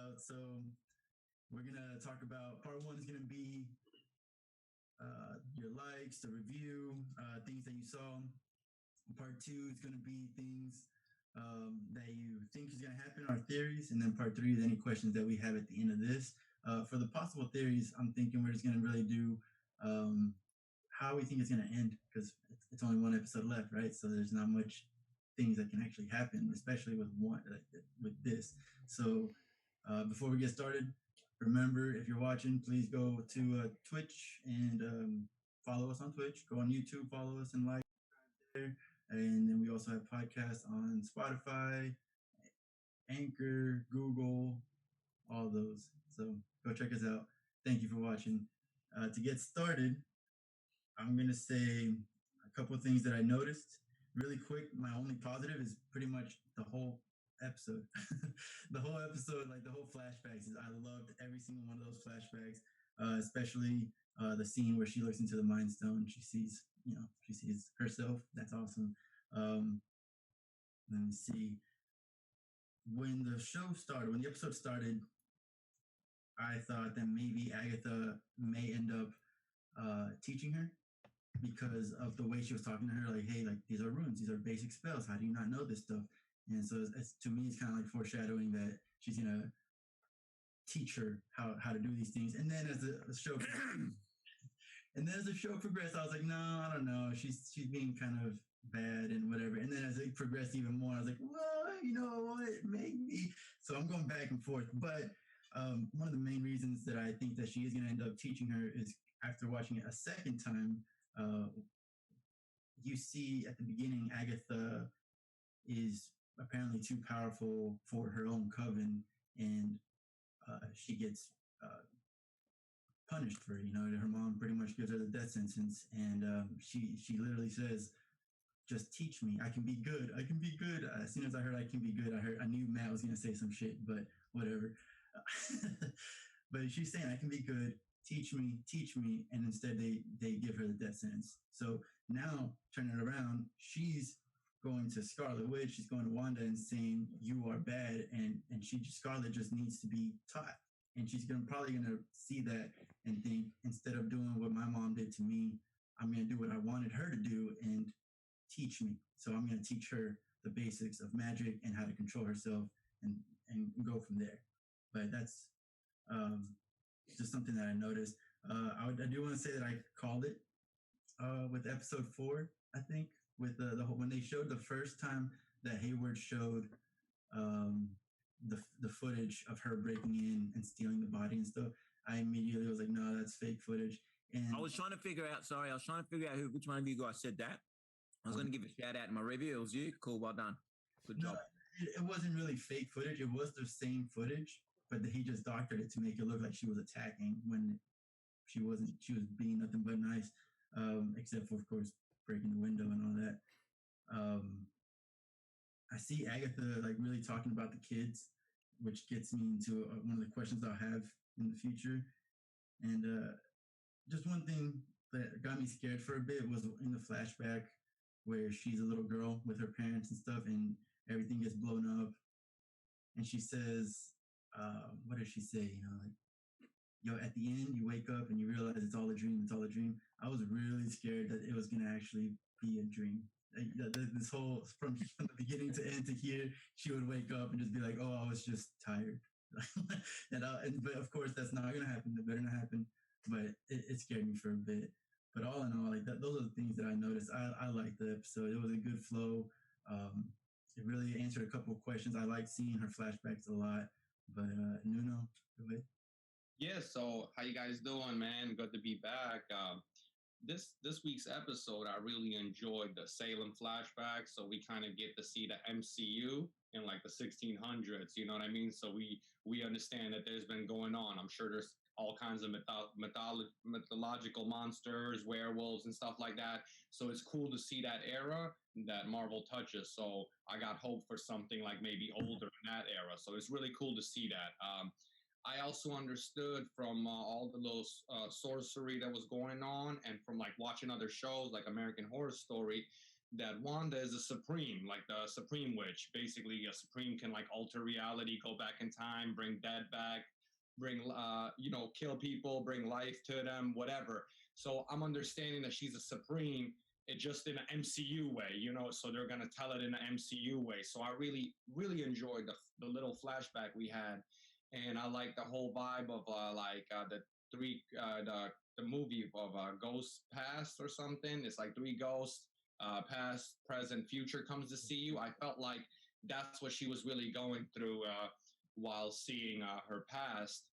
out. So we're gonna talk about part one is gonna be your likes, the review, things that you saw. Part two is gonna be things that you think is gonna happen, our theories, and then part three is any questions that we have at the end of this. For the possible theories, I'm thinking we're just gonna really do um, how we think it's gonna end because it's only one episode left, right? So there's not much things that can actually happen, especially with one with this. So before we get started, remember if you're watching, please go to Twitch and follow us on Twitch. Go on YouTube, follow us and like there. And then we also have podcasts on Spotify, Anchor, Google, all those. So go check us out. Thank you for watching. To get started, I'm gonna say a couple of things that I noticed really quick. My only positive is pretty much the whole episode. The whole episode, like the whole flashbacks, I loved every single one of those flashbacks, especially the scene where she looks into the Mind Stone. She sees herself. That's awesome. Um, Let me see. When the episode started, I thought that maybe Agatha may end up teaching her because of the way she was talking to her, like, hey, like these are runes, these are basic spells. How do you not know this stuff? And so to me, it's kind of like foreshadowing that she's gonna teach her how to do these things. And then as the show progressed, I was like, no, I don't know. She's being kind of bad and whatever. And then as it progressed even more, I was like, well, you know what, maybe. So I'm going back and forth. But one of the main reasons that I think that she is going to end up teaching her is after watching it a second time. You see at the beginning, Agatha is apparently too powerful for her own coven, and she gets punished for it. Her mom pretty much gives her the death sentence, and she literally says, "Just teach me. I can be good. I can be good." As soon as I heard "I can be good," I knew Matt was gonna say some shit, but whatever. But she's saying, "I can be good. Teach me," and instead they give her the death sentence. So now turn it around, she's going to Scarlet Witch. She's going to Wanda and saying, "You are bad," and Scarlet just needs to be taught, and she's probably gonna see that and think, instead of doing what my mom did to me, I'm gonna do what I wanted her to do and teach me. So I'm gonna teach her the basics of magic and how to control herself and go from there. But that's just something that I noticed. I do want to say that I called it with episode 4, I think, with the whole, when they showed the first time that Hayward showed the footage of her breaking in and stealing the body and stuff. I immediately was like, no, that's fake footage. And I was trying to figure out which one of you guys said that. I was going to give a shout out in my review. It was you. Cool, well done. Good job. It wasn't really fake footage. It was the same footage, but he just doctored it to make it look like she was attacking when she wasn't. She was being nothing but nice, except for, of course, breaking the window and all that. I see Agatha like really talking about the kids, which gets me into one of the questions I'll have in the future. And just one thing that got me scared for a bit was in the flashback where she's a little girl with her parents and stuff, and everything gets blown up. And she says, what does she say? At the end, you wake up and you realize it's all a dream. It's all a dream. I was really scared that it was going to actually be a dream. This whole, from the beginning to end to here, she would wake up and just be like, oh, I was just tired. But of course, that's not going to happen. It better not happen. But it scared me for a bit. But all in all, like those are the things that I noticed. I liked the episode. It was a good flow. It really answered a couple of questions. I like seeing her flashbacks a lot. But Nuno, go ahead. Yeah, so how you guys doing, man? Good to be back. This week's episode, I really enjoyed the Salem flashback. So we kind of get to see the MCU in like the 1600s. You know what I mean? So we understand that there's been going on. I'm sure there's all kinds of mythological monsters, werewolves, and stuff like that. So it's cool to see that era that Marvel touches. So I got hope for something like maybe older in that era. So it's really cool to see that. I also understood from all the little sorcery that was going on, and from like watching other shows like American Horror Story, that Wanda is a supreme, like the supreme witch. Basically, a supreme can like alter reality, go back in time, bring dead back, bring kill people, bring life to them, whatever. So I'm understanding that she's a supreme. It just in an MCU way, so they're gonna tell it in an MCU way. So I really enjoyed the little flashback we had, and I like the whole vibe of the three the movie of Ghost Past or something. It's like three ghosts, past, present, future comes to see you. I felt like that's what she was really going through while seeing her past.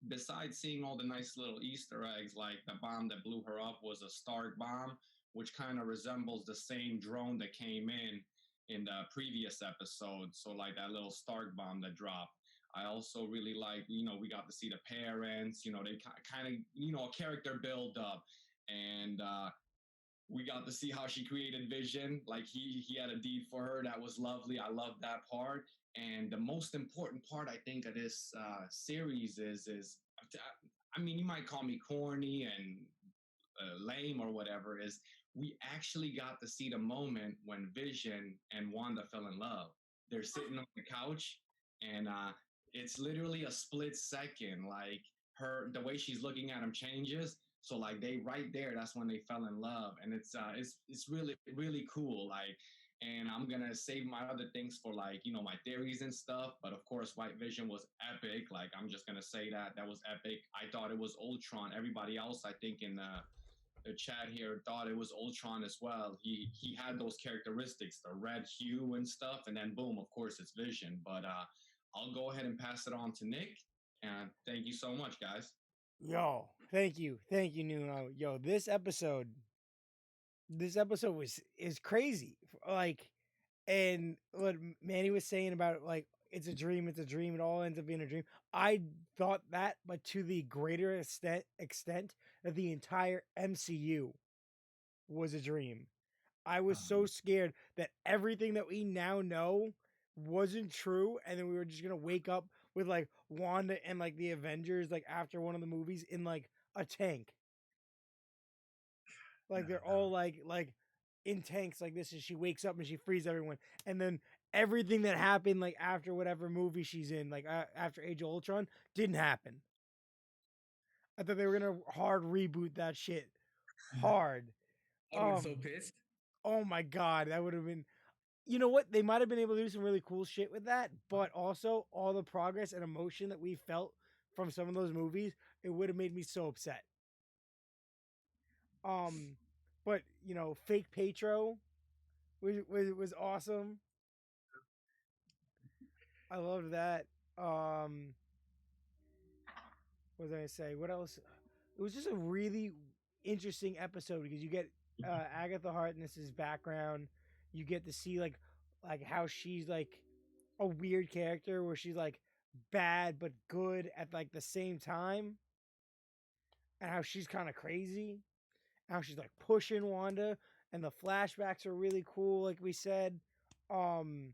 Besides seeing all the nice little Easter eggs, like the bomb that blew her up was a Stark bomb, which kind of resembles the same drone that came in the previous episode. So like that little Stark bomb that dropped. I also really like, we got to see the parents, they kind of, a character build up. And we got to see how she created Vision. Like he had a deed for her. That was lovely. I love that part. And the most important part, I think, of this series is, I mean, you might call me corny and lame or whatever, is we actually got to see the moment when Vision and Wanda fell in love. They're sitting on the couch, and it's literally a split second. Like the way she's looking at him changes. So like they right there, that's when they fell in love, and it's really cool. Like, and I'm gonna save my other things for like my theories and stuff. But of course, White Vision was epic. Like I'm just gonna say that was epic. I thought it was Ultron. Everybody else, I think, in the chat here thought it was Ultron as well. He had those characteristics, the red hue and stuff, and then boom, of course, it's Vision. But I'll go ahead and pass it on to Nick. And thank you so much, guys. Yo, thank you, Nuno. Yo, this episode is crazy. Like, and what Manny was saying about like it's a dream, it all ends up being a dream. I thought that, but to the greater extent that the entire MCU was a dream. I was so scared that everything that we now know wasn't true, and then we were just gonna wake up with like Wanda and like the Avengers like after one of the movies in like a tank. Like they're all like in tanks like this, and she wakes up and she frees everyone, and then everything that happened like after whatever movie she's in, like after Age of Ultron, didn't happen. I thought they were gonna hard reboot that shit, hard. I was so pissed. Oh my god, that would have been. You know what? They might have been able to do some really cool shit with that, but also all the progress and emotion that we felt from some of those movies, it would have made me so upset. But fake Petro was awesome. I loved that. What was I gonna say? What else? It was just a really interesting episode because you get Agatha Harkness's background. You get to see like how she's like a weird character where she's like bad but good at like the same time, and how she's kind of crazy, how she's like pushing Wanda, and the flashbacks are really cool, like we said. Um,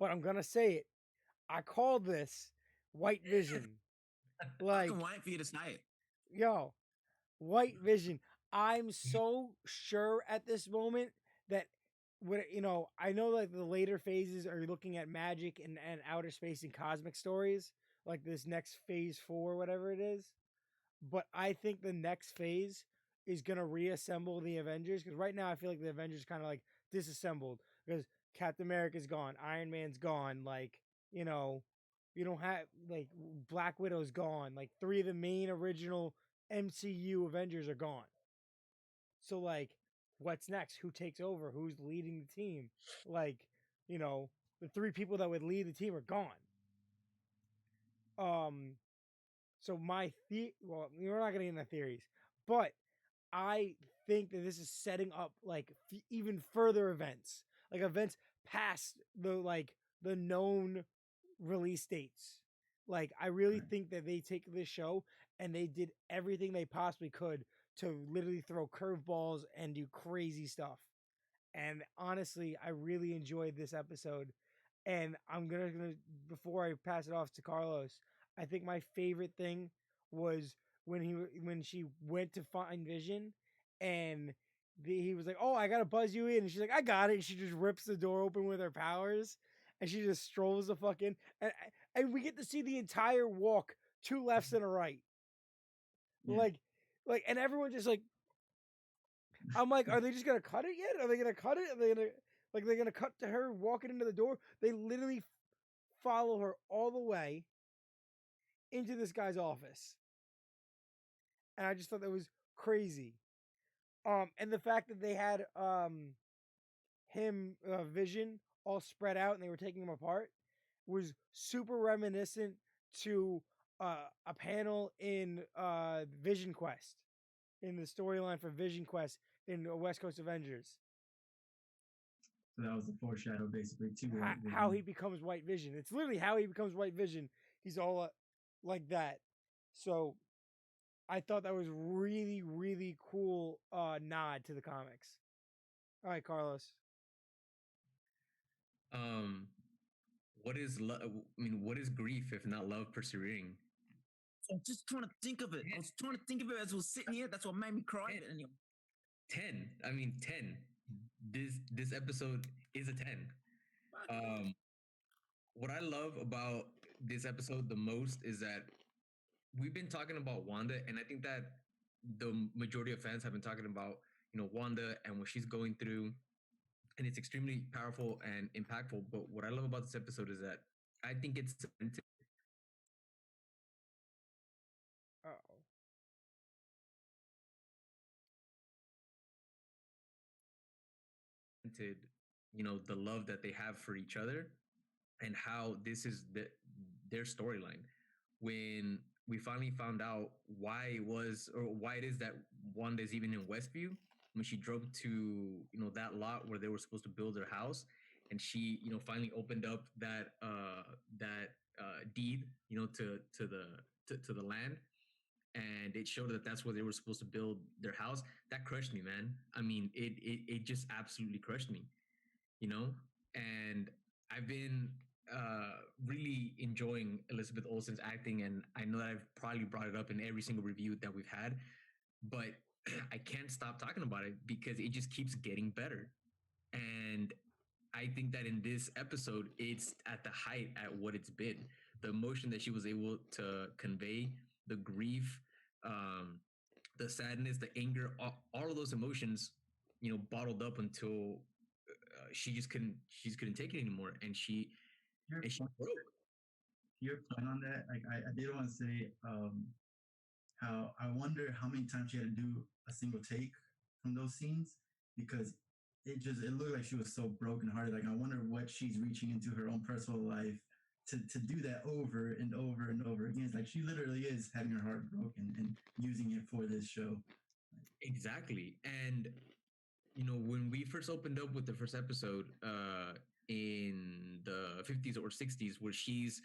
but I'm gonna say it. I call this White Vision. Like, I'm waiting for you to say it. Yo, White Vision. I'm so sure at this moment that I know like the later phases are looking at magic and outer space and cosmic stories, like this next phase 4, whatever it is. But I think the next phase is gonna reassemble the Avengers, because right now I feel like the Avengers kind of like disassembled because Captain America's gone, Iron Man's gone, like you don't have like Black Widow's gone, like 3 of the main original MCU Avengers are gone. So like, what's next? Who takes over? Who's leading the team? Like, the 3 people that would lead the team are gone. So well, we're not gonna get into theories, but I think that this is setting up like even further events, like events past the known release dates. Like I really think that they take this show and they did everything they possibly could to literally throw curveballs and do crazy stuff. And honestly, I really enjoyed this episode. And I'm gonna before I pass it off to Carlos, I think my favorite thing was when she went to find Vision, and he was like, "Oh, I gotta buzz you in," and she's like, "I got it." And she just rips the door open with her powers, and she just strolls the fucking and we get to see the entire walk, 2 lefts and a right, Yeah. and everyone just like, I'm like, are they just gonna cut it yet? Are they gonna cut it? Are they gonna they're gonna cut to her walking into the door? They literally follow her all the way into this guy's office, and I just thought that was crazy. And the fact that they had him Vision all spread out and they were taking him apart was super reminiscent to a panel in Vision Quest, in the storyline for Vision Quest in West Coast Avengers. So that was the foreshadow, basically, to How he becomes White Vision. It's literally how he becomes White Vision. He's all like that. So I thought that was really, really cool nod to the comics. All right, Carlos. What is love? I mean, what is grief if not love persevering? I'm just trying to think of it. I was trying to think of it as I was sitting here. That's what made me cry. Yeah. But anyway. 10. I mean, 10. This episode is a 10. What I love about this episode the most is that we've been talking about Wanda, and I think that the majority of fans have been talking about, Wanda and what she's going through, and it's extremely powerful and impactful. But what I love about this episode is that I think it's cemented. Uh-oh. The love that they have for each other, and how this is their storyline. When we finally found out why it is that Wanda is even in Westview, when she drove to that lot where they were supposed to build their house, and she finally opened up that deed to the land, and it showed that that's where they were supposed to build their house. That crushed me, man. I mean, it just absolutely crushed me, and I've been really enjoying Elizabeth Olsen's acting, and I know that I've probably brought it up in every single review that we've had, but I can't stop talking about it because it just keeps getting better. And I think that in this episode, it's at the height at what it's been. The emotion that she was able to convey, the grief, the sadness, the anger, all of those emotions, bottled up until she just couldn't take it anymore, and she broke. Your point on that, like I did want to say, how I wonder how many times she had to do a single take from those scenes, because it looked like she was so brokenhearted. Like I wonder what she's reaching into her own personal life to do that over and over and over again. It's like she literally is having her heart broken and using it for this show. Exactly. And when we first opened up with the first episode in the 50s or 60s, where she's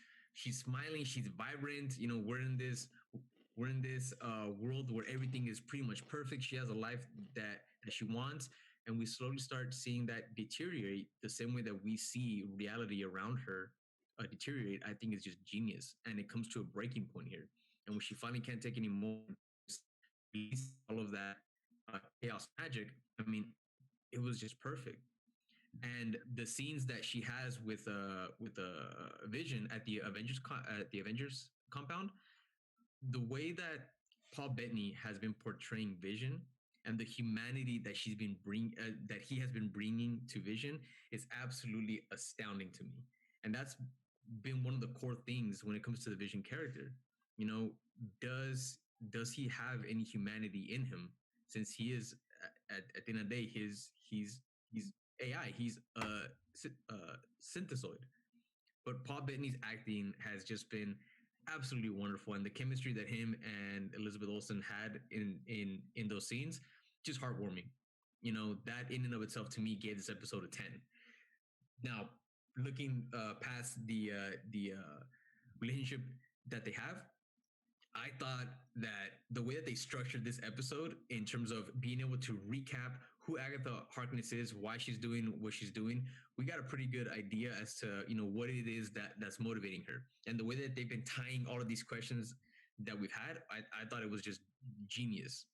smiling, she's vibrant, we're in this world where everything is pretty much perfect. She has a life that she wants, and we slowly start seeing that deteriorate the same way that we see reality around her deteriorate. I think is just genius, and it comes to a breaking point here. And when she finally can't take any more, release all of that chaos magic. I mean, it was just perfect. And the scenes that she has with Vision at the Avengers compound, the way that Paul Bettany has been portraying Vision, and the humanity that that he has been bringing to Vision, is absolutely astounding to me. And that's been one of the core things when it comes to the Vision character. Does he have any humanity in him? Since he is at the end of the day, he's AI. He's a synthesoid. But Paul Bettany's acting has just been absolutely wonderful, and the chemistry that him and Elizabeth Olsen had in those scenes, just heartwarming. That in and of itself to me gave this episode a 10. Now, looking past the relationship that they have, I thought that the way that they structured this episode in terms of being able to recap who Agatha Harkness is, why she's doing what she's doing, we got a pretty good idea as to what it is that's motivating her, and the way that they've been tying all of these questions that we've had. I thought it was just genius.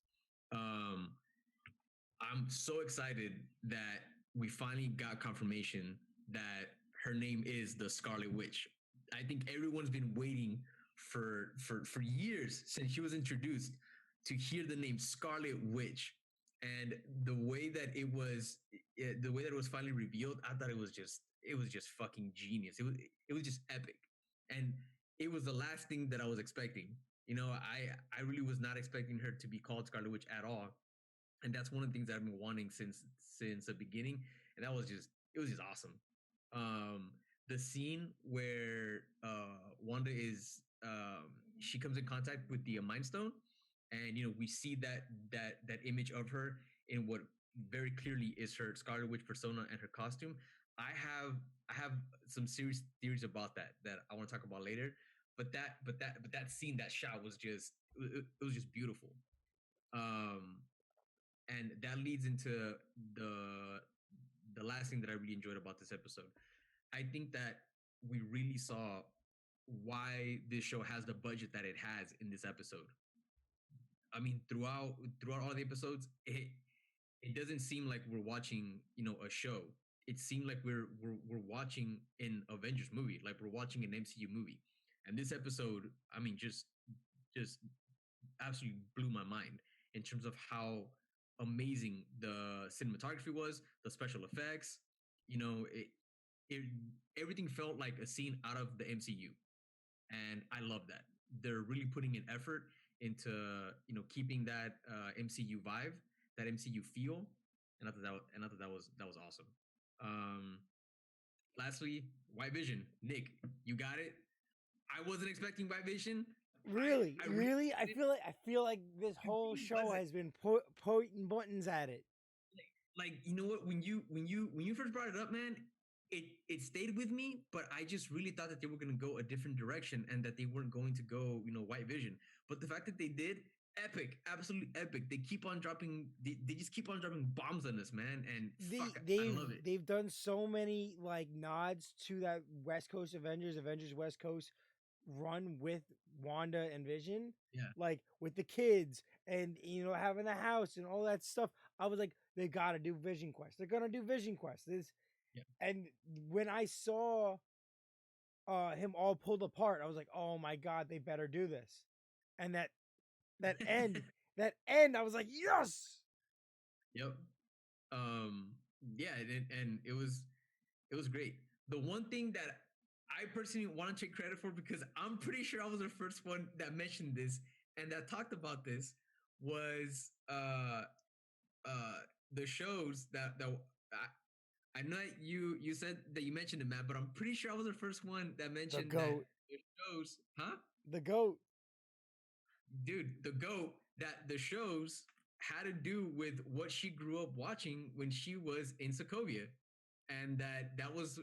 I'm so excited that we finally got confirmation that her name is the Scarlet Witch. I think everyone's been waiting for years since she was introduced to hear the name Scarlet Witch. And the way that it was finally revealed, I thought it was just fucking genius. It was just epic, and it was the last thing that I was expecting. You know, I really was not expecting her to be called Scarlet Witch at all, and that's one of the things that I've been wanting since the beginning, and that was just it was just awesome. Um, the scene where Wanda is she comes in contact with the Mind Stone, and you know we see that image of her in what very clearly is her Scarlet Witch persona and her costume. I have some serious theories about that I want to talk about later. But that scene, that shot was just it was just beautiful. Um, and that leads into the the last thing that I really enjoyed about this episode. I think that we really saw why this show has the budget that it has in this episode. I mean, throughout all the episodes, it doesn't seem like we're watching, you know, a show. It seemed like we're watching an Avengers movie, like we're watching an MCU movie. And this episode, I mean, just absolutely blew my mind in terms of how amazing the cinematography was, the special effects. You know, it everything felt like a scene out of the MCU, and I love that. They're really putting an effort into keeping that MCU vibe, that MCU feel, and I thought that was awesome. Um, Lastly, White Vision, Nick, you got it. I wasn't expecting White Vision. Really, I really really, didn't. I feel like this whole Really show wasn't. has been pointing buttons at it. Like you know what, when you first brought it up, man, it stayed with me, but I just really thought that they were going to go a different direction and that they weren't going to go, you know, White Vision. But the fact that they did, epic, absolutely epic. They keep on dropping, they just keep on dropping bombs on us, man, and fuck, I love it. They've done so many like nods to that West Coast Avengers West Coast run with Wanda and Vision, Yeah. like with the kids and having the house and all that stuff. I was like, they gotta do Vision Quest. They're gonna do Vision Quest. This Yeah. and when I saw him all pulled apart, I was like, oh my god, they better do this. And that end, that end, I was like, yes. Yep. Um, yeah, and it was great. The one thing that I personally want to take credit for, because I'm pretty sure I was the first one that mentioned this and that talked about this, was uh the shows that I know that you said that you mentioned it, Matt, but I'm pretty sure I was the first one that The mentioned that goat, the shows, huh? the goat. Dude, the goat, that the shows had to do with what she grew up watching when she was in Sokovia, and that was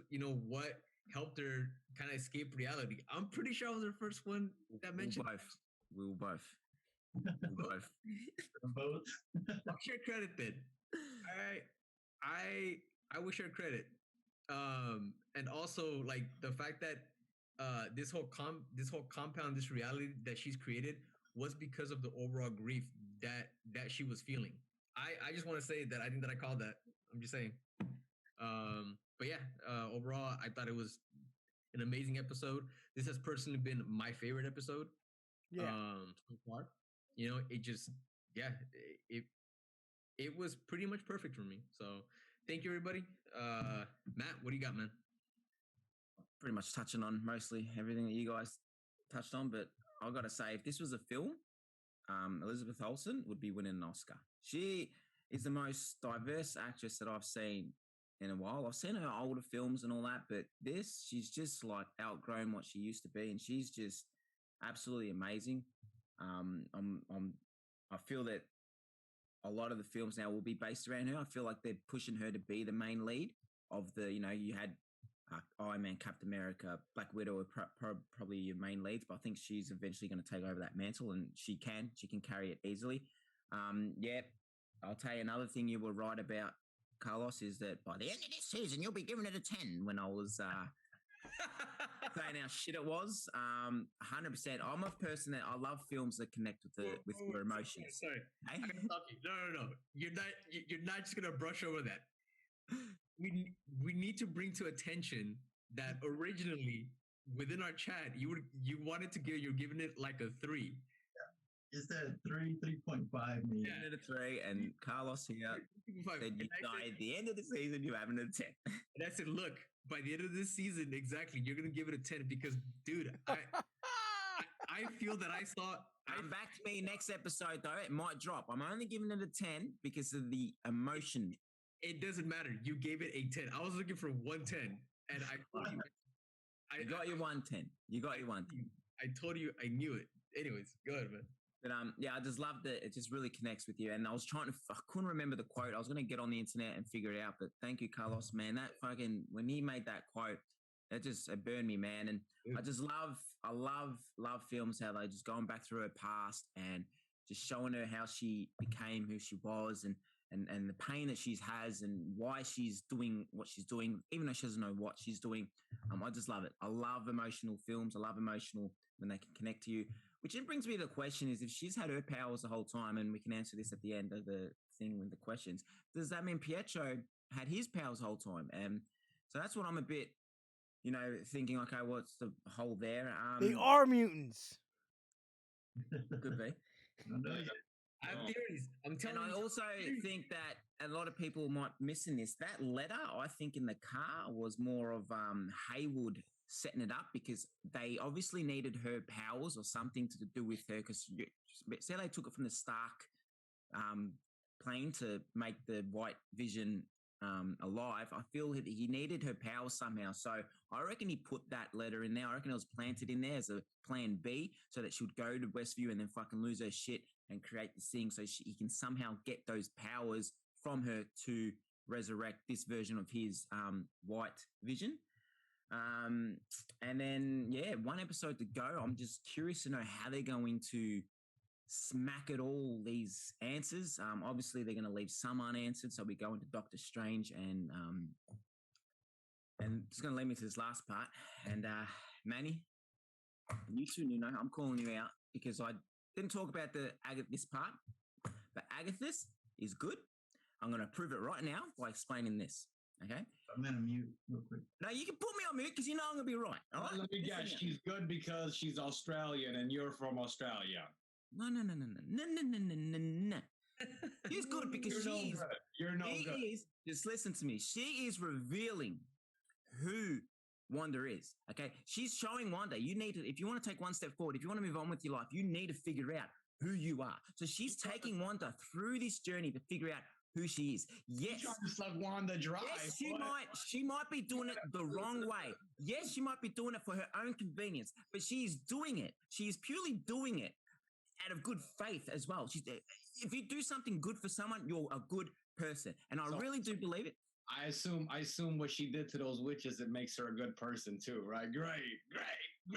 what helped her kind of escape reality. I'm pretty sure I was the first one that We'll mentioned. both. We'll both. We'll both. Both. I'll share credit then. I will share credit. And also like the fact that this whole compound, this reality that she's created, was because of the overall grief that she was feeling. I just want to say that I think that I called that. I'm just saying. But yeah, overall, I thought it was an amazing episode. This has personally been my favorite episode. Yeah. So far. You know, it just yeah, it it was pretty much perfect for me. So thank you, everybody. Matt, what do you got, man? Pretty much touching on mostly everything that you guys touched on, but I've got to say, if this was a film, Elizabeth Olsen would be winning an Oscar. She is the most diverse actress that I've seen in a while. I've seen her older films and all that, but this, she's just like outgrown what she used to be, and she's just absolutely amazing. I feel that a lot of the films now will be based around her. I feel like they're pushing her to be the main lead of the, you had Iron Man, Captain America, Black Widow are probably your main leads, but I think she's eventually going to take over that mantle, and she can carry it easily. Yeah, I'll tell you another thing you were right about, Carlos, is that by the end of this season, you'll be giving it a 10 when I was saying how shit it was. 100%. I'm a person that I love films that connect with your emotions. Sorry, Hey? I'm gonna stop you. No. You're not just gonna brush over that. We need to bring to attention that originally within our chat you're giving it like a 3. It's that 3.5 maybe. Yeah. Out of 3, and Carlos here said you die at the end of the season, you having a 10. And I said, look, by the end of this season, exactly, you're gonna give it a 10 because, dude, I feel that I saw. Come back to me next episode though. It might drop. I'm only giving it a 10 because of the emotion. It doesn't matter. You gave it a 10. I was looking for 110, and I got you 110. You got you 110. I told you I knew it. Anyways, go ahead, man. But yeah, I just loved it. It just really connects with you. And I was I couldn't remember the quote. I was going to get on the internet and figure it out. But thank you, Carlos, man. That fucking, when he made that quote, it burned me, man. And I love films, how they just going back through her past and just showing her how she became who she was and the pain that she has and why she's doing what she's doing, even though she doesn't know what she's doing. I just love it. I love emotional films. I love emotional when they can connect to you. Which then brings me to the question is, if she's had her powers the whole time, and we can answer this at the end of the thing with the questions, does that mean Pietro had his powers the whole time? And so that's what I'm a bit, thinking, okay, what's the whole there? They are mutants. Could be. I have theories. I'm telling you. And I also think that a lot of people might be missing this. That letter, I think, in the car was more of Haywood setting it up, because they obviously needed her powers or something to do with her, because say they took it from the Stark plane to make the White Vision alive. I feel he needed her powers somehow. So I reckon he put that letter in there. I reckon it was planted in there as a plan B, so that she would go to Westview and then fucking lose her shit and create this thing, so he can somehow get those powers from her to resurrect this version of his White Vision. And then, one episode to go. I'm just curious to know how they're going to smack at all these answers. Obviously, they're going to leave some unanswered. So we go into Doctor Strange, and it's going to lead me to this last part. And Manny, you two, I'm calling you out because I didn't talk about this part, but Agathis is good. I'm going to prove it right now by explaining this. Okay. I'm going to mute real quick. No, you can put me on mute because you know I'm going to be right. All right? Let me guess. She's good because she's Australian and you're from Australia. No. She's good because You're no good. Just listen to me. She is revealing who Wanda is. Okay. She's showing Wanda. You need to, if you want to take one step forward, if you want to move on with your life, you need to figure out who you are. So she's taking Wanda through this journey to figure out who she is. Yes. You're trying to suck Wanda dry. Yes, she might be doing it the wrong way. Yes, she might be doing it for her own convenience, but she's doing it. She is purely doing it out of good faith as well. If you do something good for someone, you're a good person. And I really do believe it. I assume what she did to those witches, it makes her a good person too, right? Great.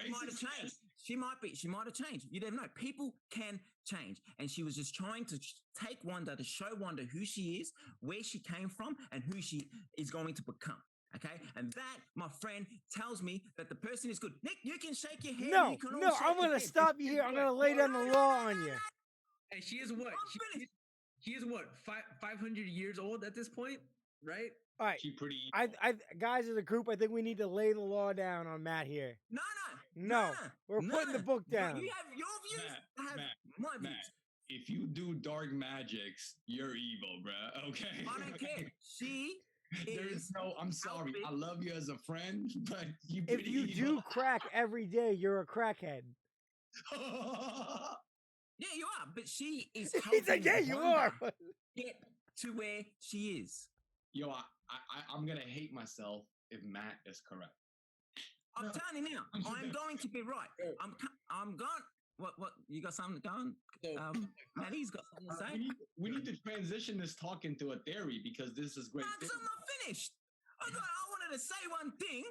She might have changed. She might have changed. You never know. People can change. And she was just trying to take Wanda, to show Wanda who she is, where she came from, and who she is going to become. Okay? And that, my friend, tells me that the person is good. Nick, you can shake your head. No, I'm going to stop you here. I'm going to lay down the law on you. And she is what? She is what? 500 years old at this point, right? All right. She pretty. Guys, as a group, I think we need to lay the law down on Matt here. No. We're putting the book down. You have your views. I have my views. Matt, if you do dark magics, you're evil, bruh. Okay. I don't care. She is. I'm sorry. I love you as a friend, but if you do crack every day, you're a crackhead. Yeah, you are. But she is. He's like, yeah, you are. Get to where she is. Yo, I'm gonna hate myself if Matt is correct. I'm telling you now, I'm going to be right. I'm going. What? You got something going? Maddie's got something to say. We need to transition this talk into a theory because this is great. No, because I'm not finished. I wanted to say one thing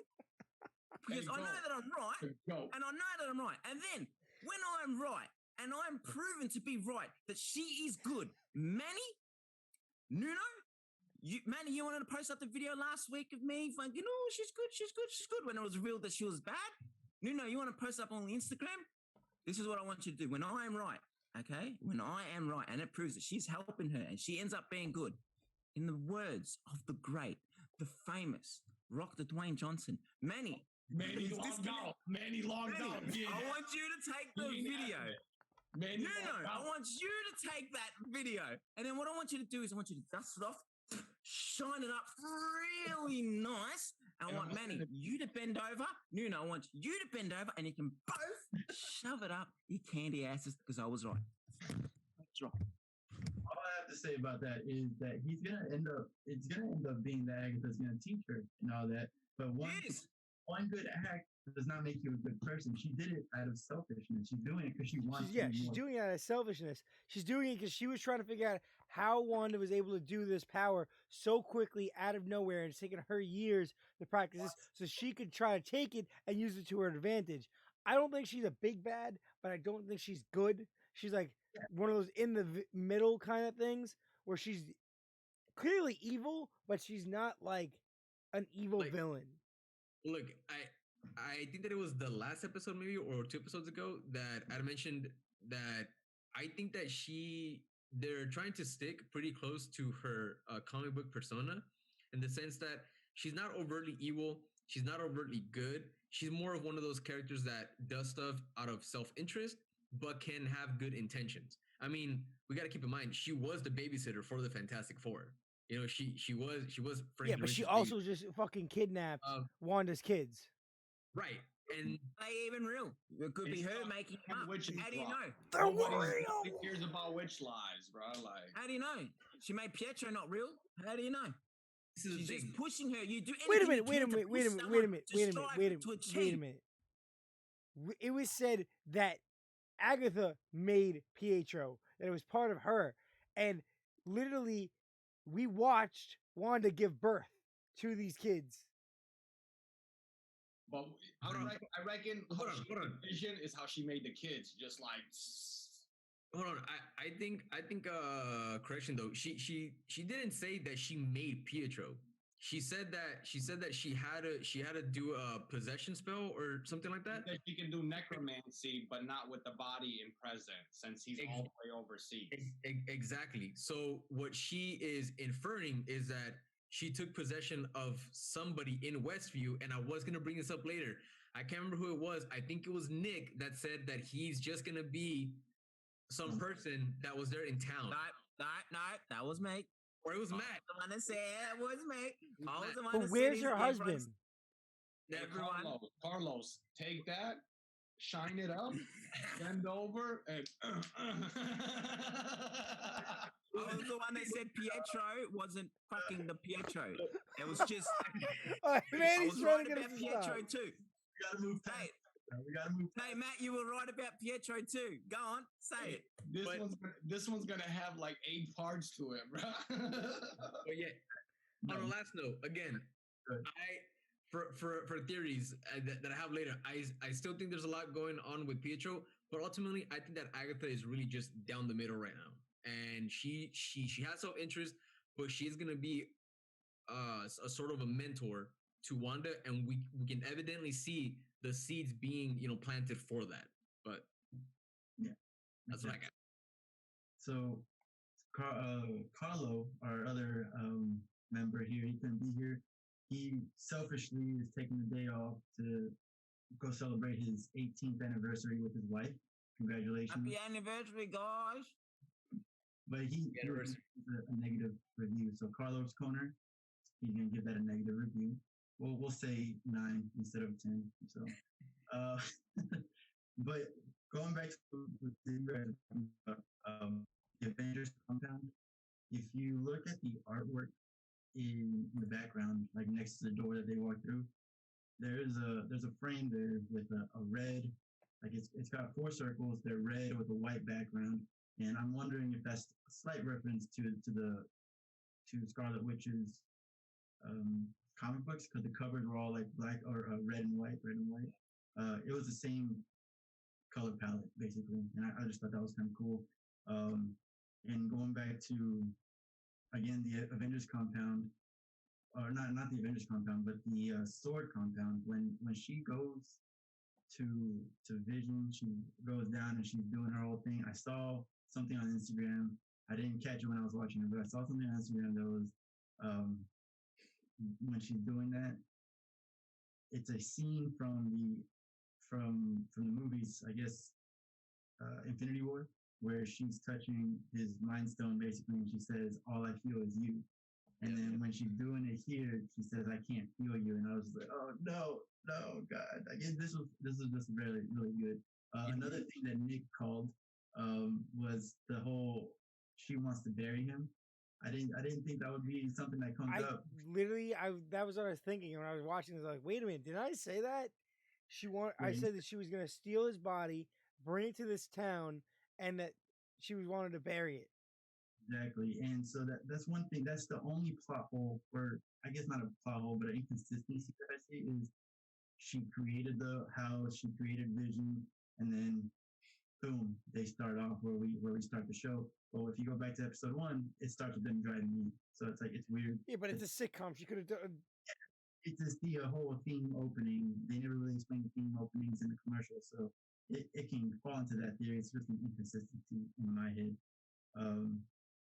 because I know that I'm right, and I know that I'm right. And then when I'm right, and I'm proven to be right, that she is good, Manny, Nuno. Manny, you wanted to post up the video last week of me, like, she's good, when it was revealed that she was bad? Nuno, you want to post up on Instagram? This is what I want you to do. When I am right, okay? When I am right, and it proves that she's helping her and she ends up being good. In the words of the great, the famous Rock the Dwayne Johnson, Manny. Manny logged out. Manny logged out. I want you to take the video. Manny I want you to take that video. And then what I want you to do is I want you to dust it off, shine it up really nice. I want Manny, you to bend over. Nuno, I want you to bend over and you can both shove it up your candy asses because I was right. That's right. All I have to say about that is that it's gonna end up being that Agatha's gonna teach her and all that. But one good act does not make you a good person. She did it out of selfishness. She's doing it because she wants to. She's doing it out of selfishness. She's doing it because she was trying to figure out how Wanda was able to do this power so quickly out of nowhere, and it's taken her years to practice this so she could try to take it and use it to her advantage. I don't think she's a big bad, but I don't think she's good. She's like one of those in the middle kind of things where she's clearly evil, but she's not like an evil villain. Look, I think that it was the last episode maybe or 2 episodes ago that I mentioned that I think that they're trying to stick pretty close to her comic book persona in the sense that she's not overtly evil. She's not overtly good. She's more of one of those characters that does stuff out of self-interest, but can have good intentions. I mean, we got to keep in mind, she was the babysitter for the Fantastic Four. You know, she was Frank. Yeah, but she also just fucking kidnapped Wanda's kids. Right. And they even real. It could be her making up. How do you know? They're Nobody real. cares about witch lies, bro. Like, how do you know? She made Pietro not real. How do you know? She's just pushing her. You do wait a minute. It was said that Agatha made Pietro, that it was part of her, and literally, we watched Wanda give birth to these kids. But I reckon Vision is how she made the kids. Just like, hold on. I think correction though. She didn't say that she made Pietro. She said that she had to do a possession spell or something like that. That she can do necromancy, but not with the body in present, since he's all the way overseas. Exactly. So what she is inferring is that she took possession of somebody in Westview, and I was going to bring this up later. I can't remember who it was. I think it was Nick that said that he's just going to be some person that was there in town. No, that was me. Or it was Matt. The one that said it was me. But where's her husband? Carlos, take that, shine it up, bend over, and I was the one that said Pietro wasn't fucking the Pietro. It was just. Manny's trying to get us Pietro too. We gotta move past. We gotta move. Hey Matt, you were right about Pietro too. Go on, say it. This one's gonna have like 8 parts to it, bro. But yeah. On a last note, again, for theories that I have later, I still think there's a lot going on with Pietro, but ultimately I think that Agatha is really just down the middle right now. And she has some interest, but she's gonna be a sort of a mentor to Wanda, and we can evidently see the seeds being planted for that. But yeah, that's what I got. So Carlo, our other member here, he couldn't be here. He selfishly is taking the day off to go celebrate his 18th anniversary with his wife. Congratulations! Happy anniversary, guys! But he gave a negative review. So Carlos Corner, he's gonna give that a negative review. We'll say 9 instead of 10. So, but going back to the Avengers compound, if you look at the artwork in the background, like next to the door that they walk through, there's a frame there with a red, like it's got 4 circles. They're red with a white background. And I'm wondering if that's a slight reference to Scarlet Witch's comic books, because the covers were all like black or red and white. It was the same color palette basically, and I just thought that was kind of cool. And going back to again the Avengers compound, or not the Avengers compound, but the Sword compound. When she goes to Vision. She goes down and she's doing her whole thing. I saw something on Instagram. I didn't catch it when I was watching it, but I saw something on Instagram that was um, when she's doing that. It's a scene from the movies, I guess, Infinity War, where she's touching his Mind Stone basically, and she says, "All I feel is you." And then when she's doing it here, she says, "I can't feel you," and I was like, "Oh no, no, God!" I guess this was just really really good. Another thing that Nick called was the whole she wants to bury him. I didn't think that would be something that comes up. That was what I was thinking when I was watching this. Like, wait a minute, did I say that? I Wait, said that she was gonna steal his body, bring it to this town, and that she was wanted to bury it. exactly, and so that's one thing. That's the only plot hole, or I guess not a plot hole, but an inconsistency that I see is she created the house, she created Vision, and then boom, they start off where we start the show. But if you go back to episode one, it starts with them driving in. So it's like it's weird. Yeah, but it's a sitcom. She could have done. It's just the whole theme opening. They never really explain the theme openings in the commercial, so it can fall into that theory. It's just an inconsistency in my head. Um,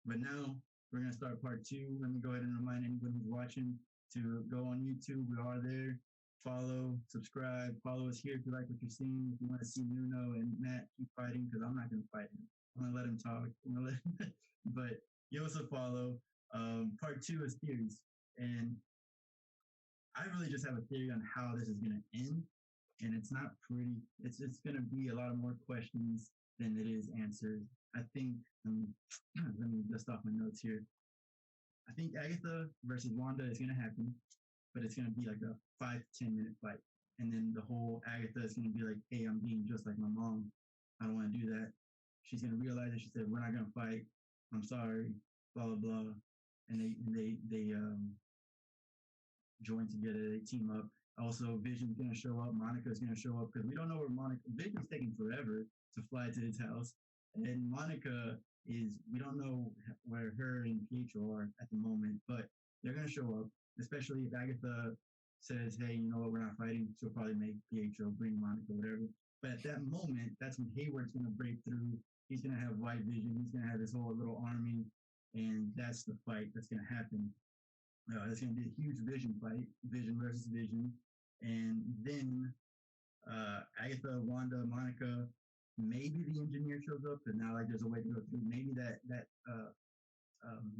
but now we're gonna start part two. Let me go ahead and remind anyone who's watching to go on YouTube. We are there. Follow, subscribe, follow us here if you like what you're seeing. If you want to see Nuno and Matt keep fighting, because I'm not gonna fight him. I'm gonna let him talk. But give us a follow. Part two is theories, and I really just have a theory on how this is gonna end, and it's not pretty. It's gonna be a lot of more questions than it is answers. I think. Let me dust off my notes here. I think Agatha versus Wanda is gonna happen, but it's gonna be like a 5 to 10 minute fight, and then the whole Agatha is gonna be like, "Hey, I'm being just like my mom. I don't want to do that." She's gonna realize it. She said, "We're not gonna fight. I'm sorry." Blah blah blah, and they join together, they team up. Also, Vision's gonna show up, Monica's gonna show up because we don't know where Monica. Vision's taking forever to fly to his house, and Monica is we don't know where her and Pietro are at the moment, but they're gonna show up. Especially if Agatha says, "Hey, you know what? We're not fighting." She'll probably make Pietro bring Monica, whatever. But at that moment, that's when Hayward's gonna break through. He's gonna have White Vision. He's gonna have his whole little army, and that's the fight that's gonna happen. It's going to be a huge Vision fight, Vision versus Vision, and then Agatha, Wanda, Monica, maybe the engineer shows up because now like there's a way to go through. Maybe that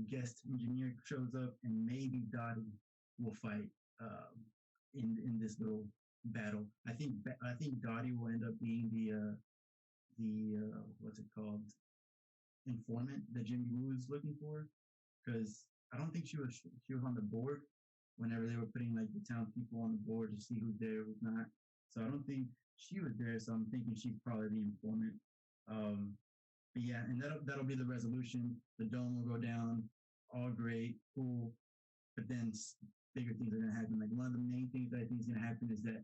guest engineer shows up, and maybe Dottie will fight in this little battle. I think Dottie will end up being the what's it called, informant that Jimmy Woo is looking for, because I don't think she was on the board whenever they were putting like the town people on the board to see who's there, who's not. So I don't think she was there. So I'm thinking she's probably the informant. But yeah, and that'll be the resolution. The dome will go down, all great, cool. But then bigger things are gonna happen. Like one of the main things that I think is gonna happen is that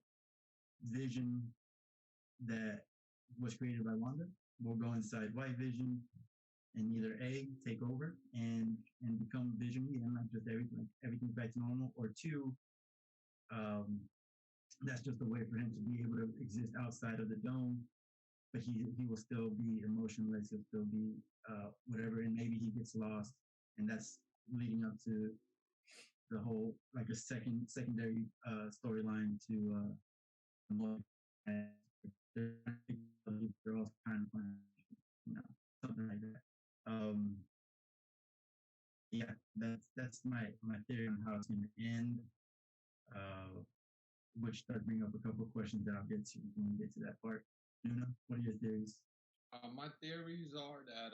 Vision that was created by Wanda will go inside White Vision and either A, take over and become Vision again, like just everything's back to normal, or two, that's just a way for him to be able to exist outside of the dome, but he will still be emotionless, he'll still be whatever, and maybe he gets lost, and that's leading up to the whole like a secondary storyline to they're all kind of you know, something like that. Yeah, that's my theory on how it's going to end, which does bring up a couple of questions that I'll get to when we get to that part. Nuna, what are your theories? My theories are that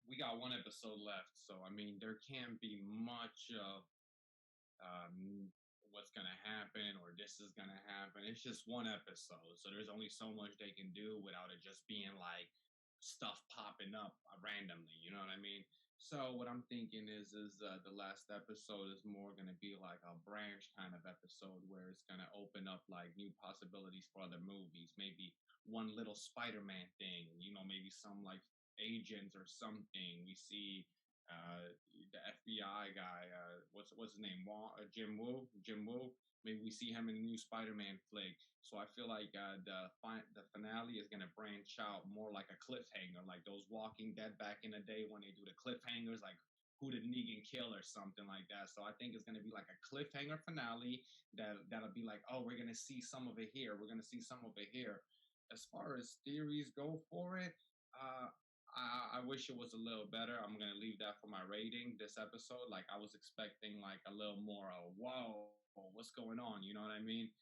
we got one episode left, so I mean there can't be much of what's gonna happen or this is gonna happen. It's just one episode, so there's only so much they can do without it just being like stuff popping up randomly. You know what I mean? So what I'm thinking is the last episode is more gonna be like a branch kind of episode where it's gonna open up like new possibilities for other movies. Maybe one little Spider-Man thing. You know, maybe some like agents or something. We see the FBI guy, what's his name? Jim Woo. Jim Woo. Maybe we see him in the new Spider-Man flick. So I feel like the finale is gonna branch out more like a cliffhanger, like those Walking Dead back in the day when they do the cliffhangers, like who did Negan kill or something like that. So I think it's gonna be like a cliffhanger finale that'll be like, oh, we're gonna see some of it here. We're gonna see some of it here. As far as theories go for it, I wish it was a little better. I'm gonna leave that for my rating this episode. Like I was expecting like a little more. Whoa, what's going on? You know what I mean?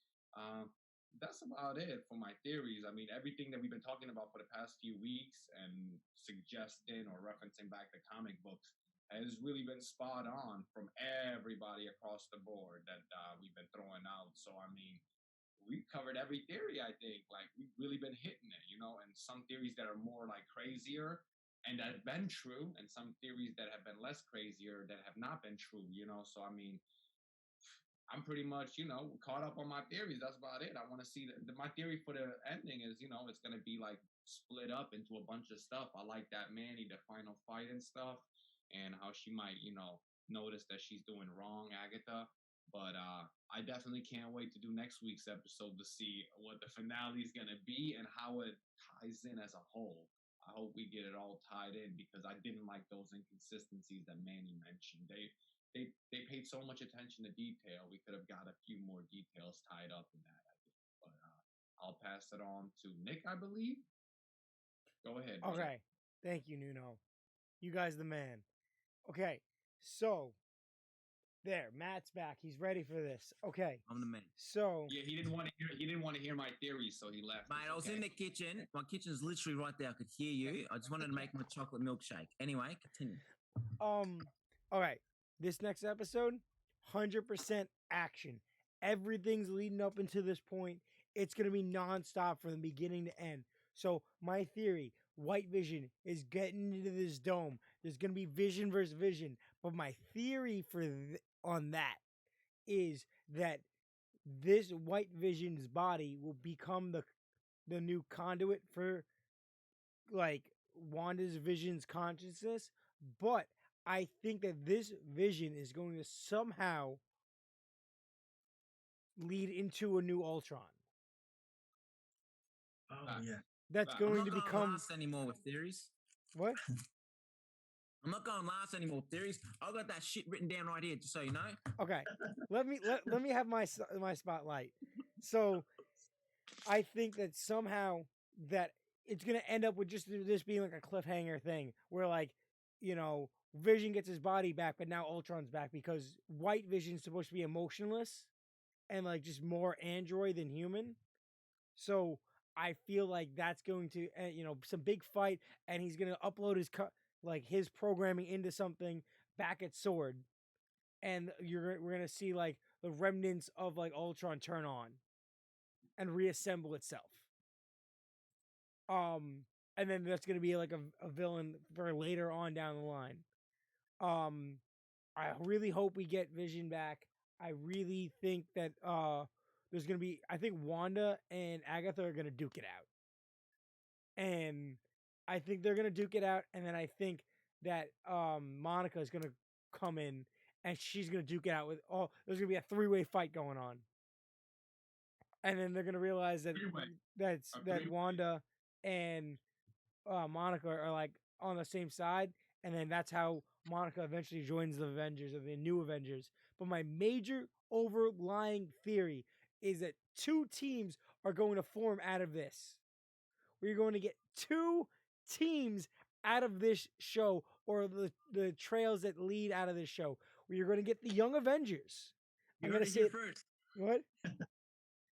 That's about it for my theories. I mean, everything that we've been talking about for the past few weeks and suggesting or referencing back the comic books has really been spot on from everybody across the board that we've been throwing out. So I mean, we've covered every theory. I think like we've really been hitting it, you know, and some theories that are more like crazier and that have been true, and some theories that have been less crazier that have not been true, you know. So I mean, I'm pretty much, you know, caught up on my theories. That's about it. I want to see my theory for the ending is, you know, it's going to be like split up into a bunch of stuff. I like that Manny, the final fight and stuff, and how she might, you know, notice that she's doing wrong, Agatha. But I definitely can't wait to do next week's episode to see what the finale is going to be and how it ties in as a whole. I hope we get it all tied in because I didn't like those inconsistencies that Manny mentioned. They paid so much attention to detail. We could have got a few more details tied up in that, I think. But I'll pass it on to Nick, I believe. Go ahead. Brother. Okay. Thank you, Nuno. You guys the man. Okay. So there, Matt's back. He's ready for this. Okay. I'm the man. So Yeah, he didn't want to hear. He didn't want to hear my theories, so he left. Mate, I was in the kitchen. My kitchen's literally right there. I could hear you. I just wanted to make my chocolate milkshake. Anyway, continue. all right. This next episode, 100% action. Everything's leading up until this point. It's going to be nonstop from the beginning to end. So, my theory, White Vision is getting into this dome. There's going to be Vision versus Vision. But my theory on that is that this White Vision's body will become the new conduit for like Wanda's Vision's consciousness, but I think that this Vision is going to somehow lead into a new Ultron. Oh yeah. That's I'm going I'm to not going become last anymore with theories. what? I'm not going last anymore with theories. I got that shit written down right here, just so you know. Okay, let me have my spotlight. So, I think that somehow that it's gonna end up with just this being like a cliffhanger thing, where like, you know, Vision gets his body back, but now Ultron's back because White Vision's supposed to be emotionless and like just more android than human. So I feel like that's going to, you know, some big fight, and he's gonna upload his programming into something back at Sword, and we're gonna see like the remnants of like Ultron turn on and reassemble itself. And then that's gonna be like a villain for later on down the line. I really hope we get Vision back. I really think that there's gonna be. I think Wanda and Agatha are gonna duke it out, and I think they're gonna duke it out. And then I think that Monica is gonna come in and she's gonna duke it out with. Oh, there's gonna be a 3-way fight going on, and then they're gonna realize that that Wanda and Monica are like on the same side, and then that's how Monica eventually joins the Avengers or the new Avengers. But my major overlying theory is that 2 teams are going to form out of this. We're going to get 2 teams out of this show, or the trails that lead out of this show. We're going to get the Young Avengers. You heard it here first. What?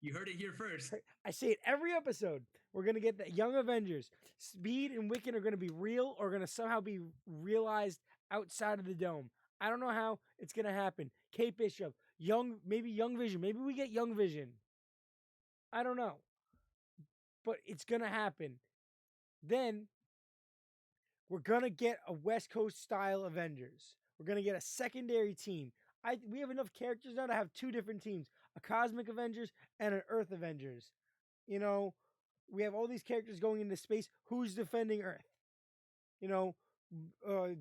You heard it here first. I say it every episode. We're going to get the Young Avengers. Speed and Wiccan are going to be real or going to somehow be realized outside of the dome. I don't know how it's going to happen. Kate Bishop, maybe Young Vision. Maybe we get Young Vision. I don't know. But it's going to happen. Then we're going to get a West Coast style Avengers. We're going to get a secondary team. We have enough characters now to have 2 different teams, a Cosmic Avengers and an Earth Avengers. You know, we have all these characters going into space. Who's defending Earth? You know,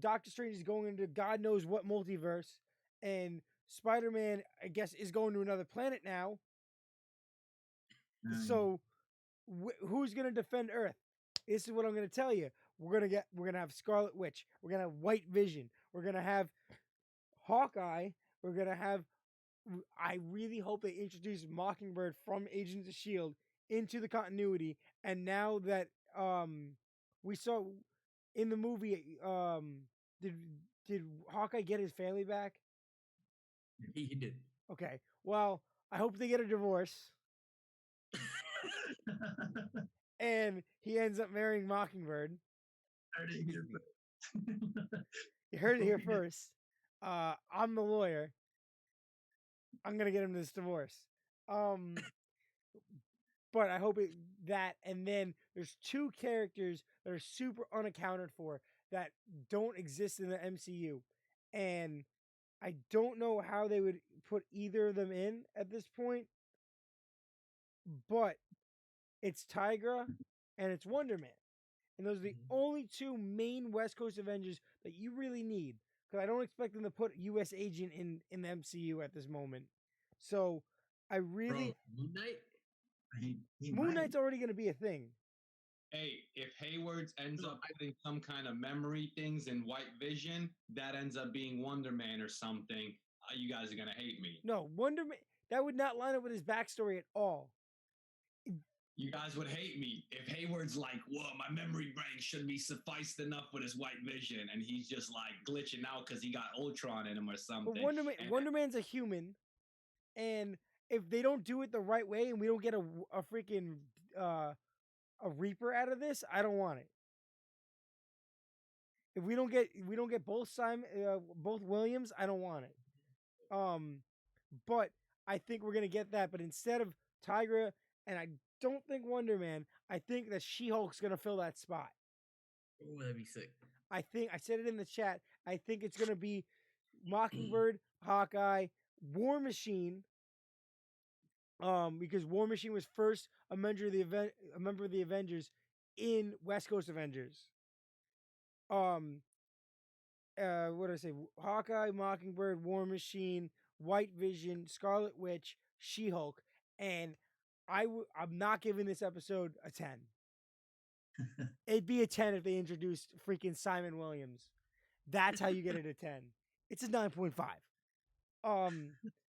Doctor Strange is going into God knows what multiverse, and Spider-Man, I guess, is going to another planet now. So, who's going to defend Earth? This is what I'm going to tell you. We're gonna have Scarlet Witch. We're gonna have White Vision. We're gonna have Hawkeye. We're gonna have. I really hope they introduce Mockingbird from Agents of Shield into the continuity. And now that we saw in the movie, did Hawkeye get his family back? He did. Okay. Well, I hope they get a divorce. And he ends up marrying Mockingbird. You heard it here first. I'm the lawyer. I'm gonna get him this divorce. But I hope that, and then there's two characters that are super unaccounted for that don't exist in the MCU, and I don't know how they would put either of them in at this point. But it's Tigra and it's Wonder Man. And those are the only two main West Coast Avengers that you really need. Because I don't expect them to put U.S. Agent in the MCU at this moment. So I really... Bro, Moon Knight? Moon Knight's already going to be a thing. Hey, if Hayward ends up putting some kind of memory things in White Vision, that ends up being Wonder Man or something, you guys are going to hate me. No, Wonder Man... That would not line up with his backstory at all. You guys would hate me if Hayward's like, whoa, my memory brain should be sufficed enough with his White Vision, and he's just like glitching out because he got Ultron in him or something. But Wonder Man's a human, and if they don't do it the right way and we don't get a freaking a Reaper out of this, I don't want it. If we don't get both Williams, I don't want it. But I think we're gonna get that. But instead of Tigra, and I don't think Wonder Man, I think that She-Hulk's gonna fill that spot. Oh, that'd be sick. I think I said it in the chat. I think it's gonna be Mockingbird, Hawkeye, War Machine. Because War Machine was first a member of the Avengers in West Coast Avengers. What did I say? Hawkeye, Mockingbird, War Machine, White Vision, Scarlet Witch, She-Hulk, and I'm not giving this episode a 10. It'd be a 10 if they introduced freaking Simon Williams. That's how you get it a 10. It's a 9.5.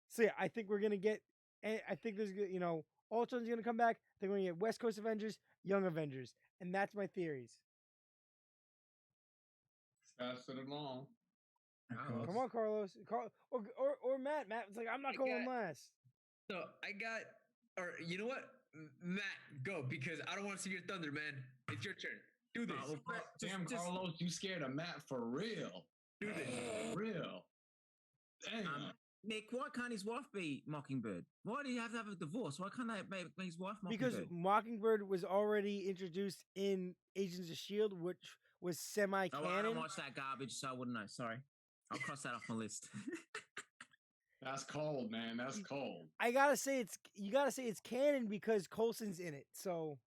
So yeah, I think we're gonna get. I think there's, Ultron's gonna come back. They're gonna get West Coast Avengers, Young Avengers, and that's my theories. Pass it along. Come on, Carlos. Or Matt. Matt's like, I'm not going last. So or you know what? Matt, go, because I don't want to see your thunder, man. It's your turn. Do this. Damn, Carlos, you scared of Matt for real. Do this. For real. Damn. Nick, why can't his wife be Mockingbird? Why do you have to have a divorce? Why can't they make his wife Mockingbird? Because Mockingbird was already introduced in Agents of S.H.I.E.L.D., which was semi-canon. Oh, I don't watch that garbage, so I wouldn't know. Sorry. I'll cross that off my list. That's cold, man. That's cold. You gotta say it's canon because Coulson's in it. So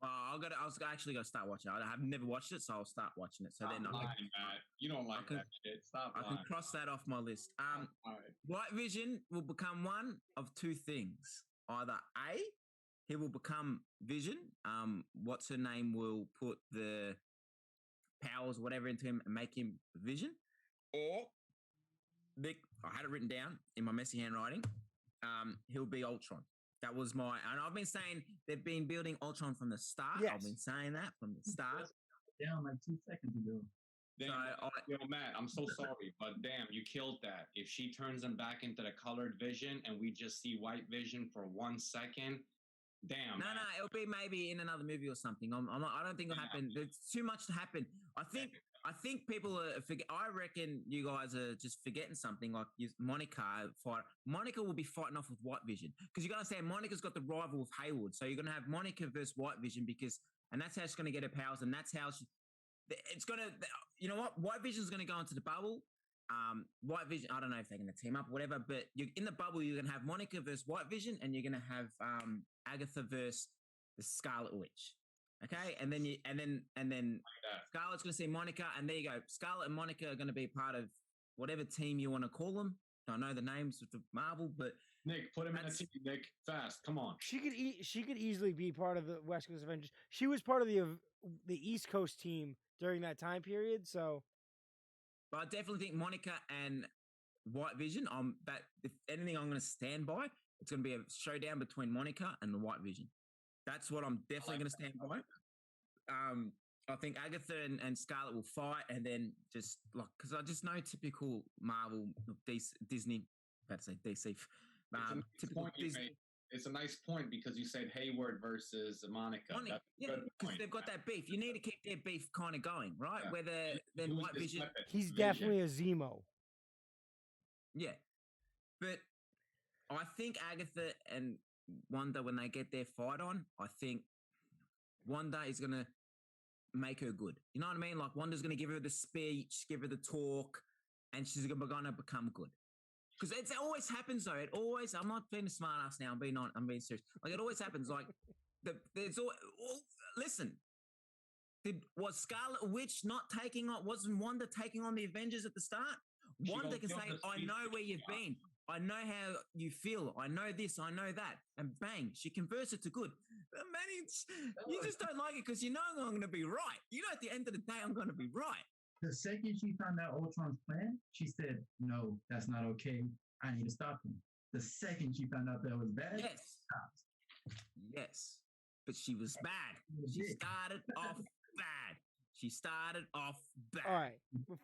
I was actually gonna start watching it. I have never watched it, so I'll start watching it. So Stop then lying, Matt. You don't like that shit. Stop lying. I can cross that off my list. White Vision will become one of two things. Either A, he will become Vision. What's her name will put the powers, whatever, into him and make him Vision. Or Nick, I had it written down in my messy handwriting. He'll be Ultron. That was and I've been saying they've been building Ultron from the start. Yes. I've been saying that from the start. Down like 2 seconds ago. Damn, Matt, I'm so sorry, but damn, you killed that. If she turns him back into the colored Vision and we just see White Vision for 1 second, damn. No, it'll be maybe in another movie or something. I don't think it'll happen. There's too much to happen. I think people are I reckon you guys are just forgetting something. Like Monica will be fighting off with White Vision, because you're gonna say Monica's got the rival with Hayward, so you're gonna have Monica versus White Vision, and that's how she's gonna get her powers, and that's how it's gonna. You know what? White Vision's gonna go into the bubble. White Vision. I don't know if they're gonna team up, or whatever. But in the bubble, you're gonna have Monica versus White Vision, and you're gonna have Agatha versus the Scarlet Witch. Okay, and then that. Scarlett's going to see Monica, and there you go. Scarlett and Monica are going to be part of whatever team you want to call them. I know the names of the Marvel, but Nick, put him in a team. Nick, fast, come on. She could easily be part of the West Coast Avengers. She was part of the East Coast team during that time period. So, but I definitely think Monica and White Vision. That if anything, I'm going to stand by. It's going to be a showdown between Monica and the White Vision. That's what I'm definitely going to stand by. I think Agatha and Scarlet will fight, and then just like because I just know typical Marvel, Disney. About to say DC. Typical Disney. It's a nice point because you said Hayward versus Monica. Yeah, because they've got that beef. You need to keep their beef kind of going, right? Yeah. Whether then White Vision, he's definitely a Zemo. Yeah, but I think Agatha and Wanda, when they get their fight on, I think Wanda is gonna make her good. You know what I mean? Like Wanda's gonna give her the speech, give her the talk, and she's gonna become good. Because it always happens though. It always. I'm not being a smart ass now. I'm being serious. Like it always happens. Like there's always. Listen. Was Scarlet Witch not taking on? Wasn't Wanda taking on the Avengers at the start? Wanda can say, "I know where you've been. I know how you feel. I know this. I know that." And bang, she converts it to good. But man, you just don't like it because you know I'm going to be right. You know, at the end of the day, I'm going to be right. The second she found out Ultron's plan, she said, "No, that's not okay. I need to stop him." The second she found out that was bad, yes, but she was bad. She started off bad. She started off bad. All right.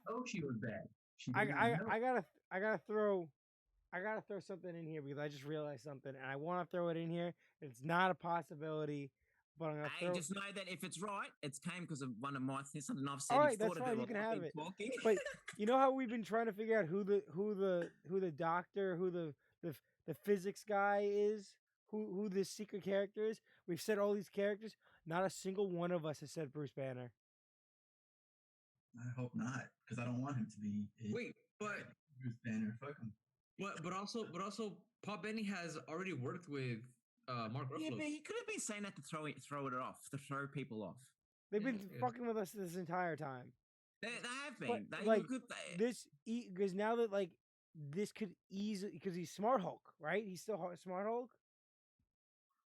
Oh, she was bad. I gotta throw something in here because I just realized something and I want to throw it in here. It's not a possibility, but I'm gonna throw. Just know that if it's right, it's came because of one of my things. Something I've said. All right, that's fine. You can have it. Talking. But you know how we've been trying to figure out who the doctor, who the physics guy is, who this secret character is. We've said all these characters. Not a single one of us has said Bruce Banner. I hope not, because I don't want him to be. Wait, but Bruce Banner, fuck him. But also, Paul Bettany has already worked with Mark Ruffalo. Yeah, but he could have been saying that to throw it off, to throw people off. They've been fucking with us this entire time. They have been. Because now that like this could easily because he's Smart Hulk, right? He's still Smart Hulk.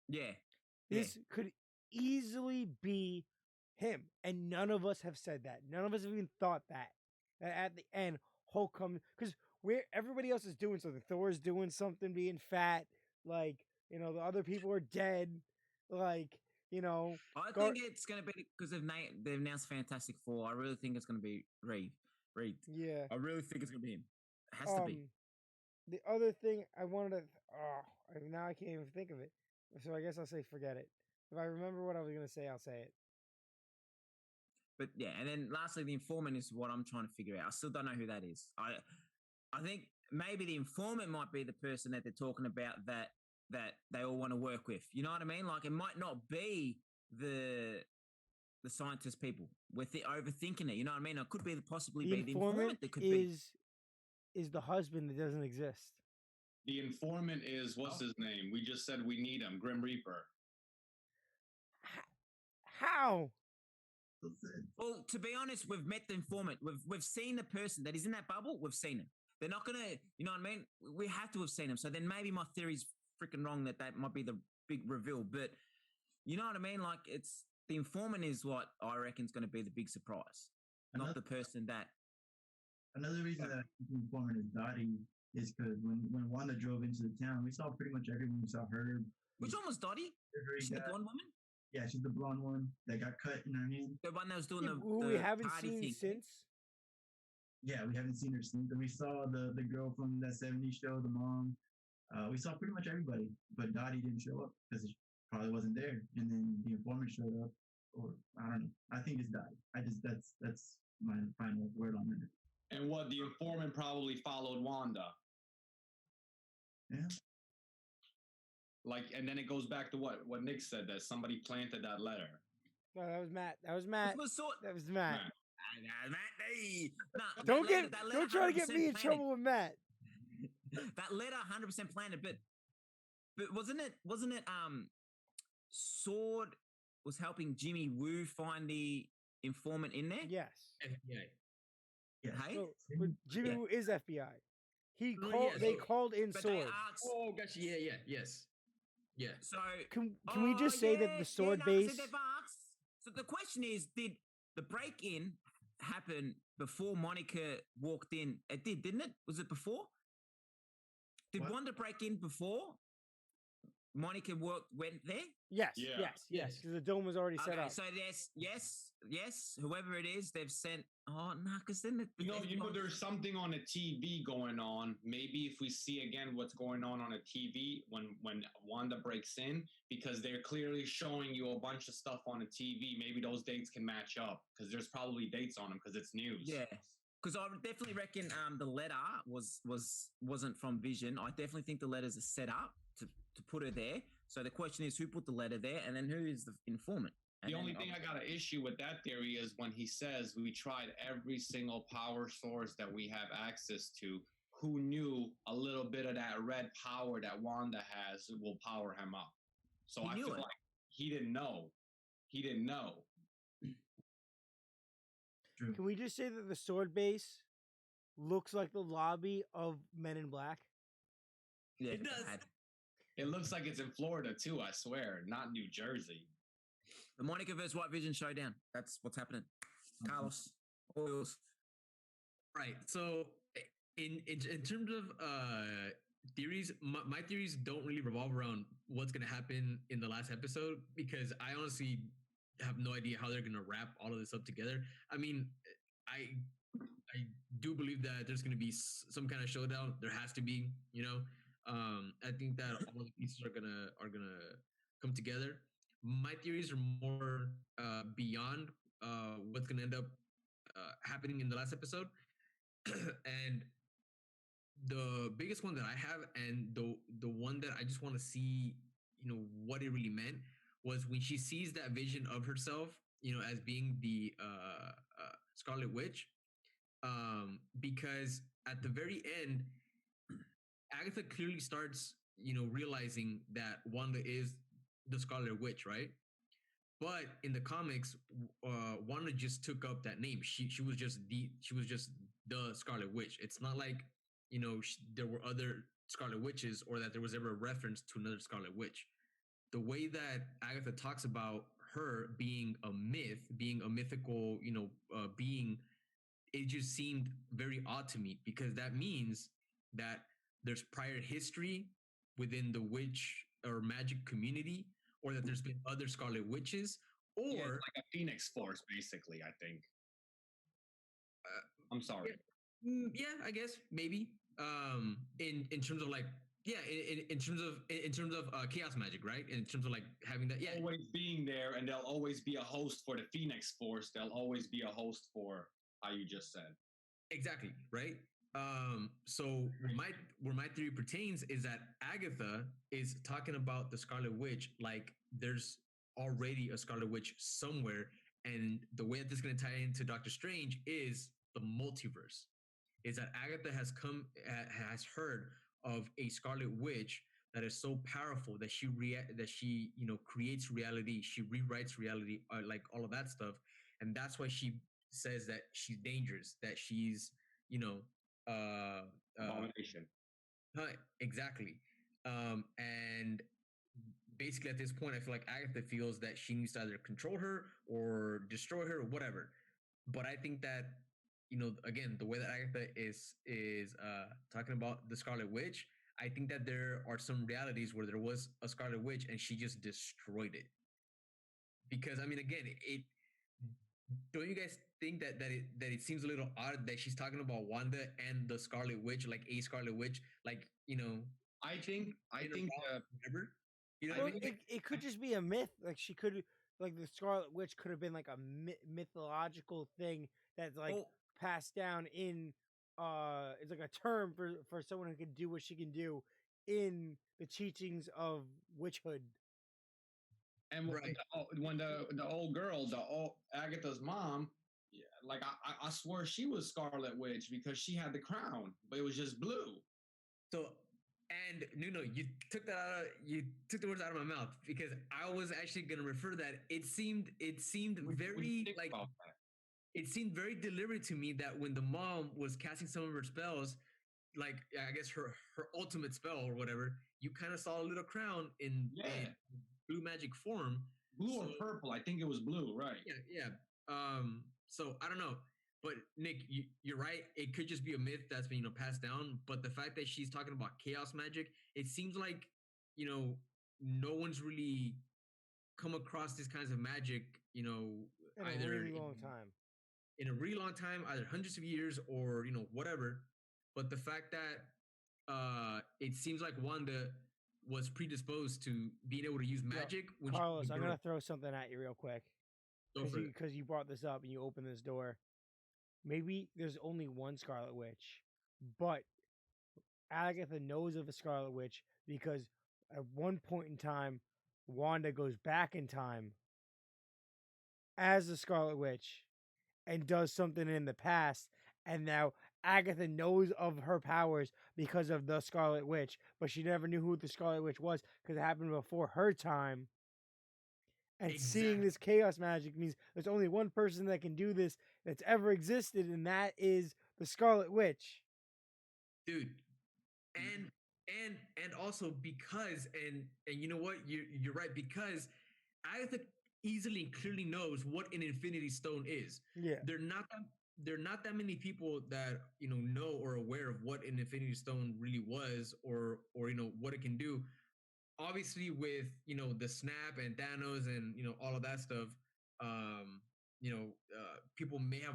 Yeah. This could easily be him, and none of us have said that. None of us have even thought that at the end Hulk comes because where everybody else is doing something. Thor's doing something, being fat. Like the other people are dead. Like I think it's gonna be because they've announced Fantastic Four. I really think it's gonna be Reed. Yeah, I really think it's gonna be him. It has to be. The other thing I wanted to now I can't even think of it. So I guess I'll say forget it. If I remember what I was gonna say, I'll say it. But yeah, and then lastly, the informant is what I'm trying to figure out. I still don't know who that is. I think maybe the informant might be the person that they're talking about that they all want to work with. You know what I mean? Like it might not be the scientist people with the overthinking it. You know what I mean? It could be possibly the informant that could is the husband that doesn't exist. The informant is what's his name? We just said we need him, Grim Reaper. How? Well, to be honest, we've met the informant. We've seen the person that is in that bubble. We've seen him. They're not gonna, you know what I mean? We have to have seen him. So then maybe my theory's freaking wrong that might be the big reveal. But you know what I mean? Like it's the informant is what I reckon is going to be the big surprise, not the person that. Another reason that the informant is Dottie is because when Wanda drove into the town, we saw pretty much everyone. We saw her. Which one was Dottie? She's the blonde woman. Yeah, she's the blonde one that got cut in her hand. The one that was doing who we haven't seen thing. Since. Yeah, we haven't seen her since. And we saw the girl from that '70s show, the mom. We saw pretty much everybody, but Dottie didn't show up because it probably wasn't there. And then the informant showed up, or I don't know. I think it's Dottie. That's my final word on that. And what the informant probably followed Wanda. Yeah. Like, and then it goes back to what Nick said, that somebody planted that letter. No, that was Matt. That was Matt. That was Matt. Hey. Nah, don't try to get me in trouble with Matt. That letter 100% planted, but wasn't it was helping Jimmy Woo find the informant in there? Yes. FBI. Yes. Hey? So, but Jimmy Yeah. Woo is FBI. He No, called. yeah, They so- called in But Sword. they asked. Oh, gotcha. Yeah. Yes. Yeah. So Can we just say that the Sword no, base? So they've asked. So the question is, did the break-in happen before Monica walked in? It did, didn't it? Was it before? Did What? Wanda break in before Monica went there? Yes. Yeah. Yes. Yes. Because the dome was already set Okay, up. so yes, whoever it is, they've sent. Oh no, because then the You know, there's something on the TV going on. Maybe if we see again what's going on a TV when Wanda breaks in, because they're clearly showing you a bunch of stuff on the TV. Maybe those dates can match up because there's probably dates on them because it's news. Yeah. Because I would definitely reckon the letter wasn't from Vision. I definitely think the letters are set up to put her there. So the question is, who put the letter there, and then who is the informant? And The then only thing I got an issue with that theory is when he says we tried every single power source that we have access to. Who knew a little bit of that red power that Wanda has will power him up? So He I knew feel it. like he didn't know. He didn't know. True. Can we just say that the Sword base looks like the lobby of Men in Black? Yeah, It does. bad. It looks like it's in Florida too. I swear, not New Jersey. The Monica versus White Vision showdown. That's what's happening. Carlos, all yours. Right. So in terms of theories, my theories don't really revolve around what's going to happen in the last episode because I honestly have no idea how they're going to wrap all of this up together. I mean, I do believe that there's going to be some kind of showdown. There has to be, you know. I think that all the pieces are gonna come together. My theories are more beyond what's gonna end up happening in the last episode, and the biggest one that I have, and the one that I just want to see, you know, what it really meant was when she sees that vision of herself, you know, as being the Scarlet Witch, because at the very end, Agatha clearly starts, you know, realizing that Wanda is the Scarlet Witch, right? But in the comics, Wanda just took up that name. She was just the Scarlet Witch. It's not like, you know, there were other Scarlet Witches or that there was ever a reference to another Scarlet Witch. The way that Agatha talks about her being a myth, being a mythical, you know, being, it just seemed very odd to me because that means that there's prior history within the witch or magic community, or that there's been other Scarlet Witches, or Yeah, it's like a Phoenix Force, basically. I think. I'm sorry. yeah, I guess maybe. In terms of like, yeah, in terms of chaos magic, right? In terms of like having that, yeah, Always being there, and there'll always be a host for the Phoenix Force. There'll always be a host for how you just said. exactly, right? So where my theory pertains is that Agatha is talking about the Scarlet Witch like there's already a Scarlet Witch somewhere, and the way that this is going to tie into Doctor Strange is the multiverse. Is that Agatha has heard of a Scarlet Witch that is so powerful that she you know creates reality, she rewrites reality, like all of that stuff, and that's why she says that she's dangerous, that she's, you know, Abomination. exactly. And basically at this point, I feel like Agatha feels that she needs to either control her or destroy her or whatever. But I think that, you know, again, the way that Agatha is talking about the Scarlet Witch, I think that there are some realities where there was a Scarlet Witch and she just destroyed it. Because I mean, again, it don't you guys think that it seems a little odd that she's talking about Wanda and the Scarlet Witch, like a Scarlet Witch, like, you know, I think whatever. You know Well, what I mean? it could just be a myth. Like she could, like the Scarlet Witch could have been like a mythological thing that's like Oh. passed down in. It's like a term for someone who can do what she can do in the teachings of witchhood. And Right. when the old girl, Agatha's mom, yeah, like I swear she was Scarlet Witch because she had the crown, but it was just blue. So And Nuno, you took the words out of my mouth because I was actually going to refer that it seemed very like it seemed very deliberate to me that when the mom was casting some of her spells, like I guess her ultimate spell or whatever, you kind of saw a little crown in blue magic form. Blue or purple? I think it was blue, right? Yeah. So I don't know. But Nick, you're right. It could just be a myth that's been passed down. But the fact that she's talking about chaos magic, it seems like no one's really come across these kinds of magic. In a really long time. In a really long time, either hundreds of years or whatever. But the fact that it seems like Wanda was predisposed to being able to use magic. When Carlos, I'm gonna throw something at you real quick because you brought this up and you opened this door. Maybe there's only one Scarlet Witch, but Agatha knows of a Scarlet Witch because at one point in time, Wanda goes back in time as the Scarlet Witch and does something in the past, and now Agatha knows of her powers because of the Scarlet Witch, but she never knew who the Scarlet Witch was because it happened before her time. And seeing this chaos magic means there's only one person that can do this that's ever existed, and that is the Scarlet Witch. Dude. And also because and you know what? You're right, because Agatha easily and clearly knows what an Infinity Stone is. Yeah. There are not that many people that know or aware of what an Infinity Stone really was or what it can do. Obviously, with the snap and Thanos and all of that stuff, people may have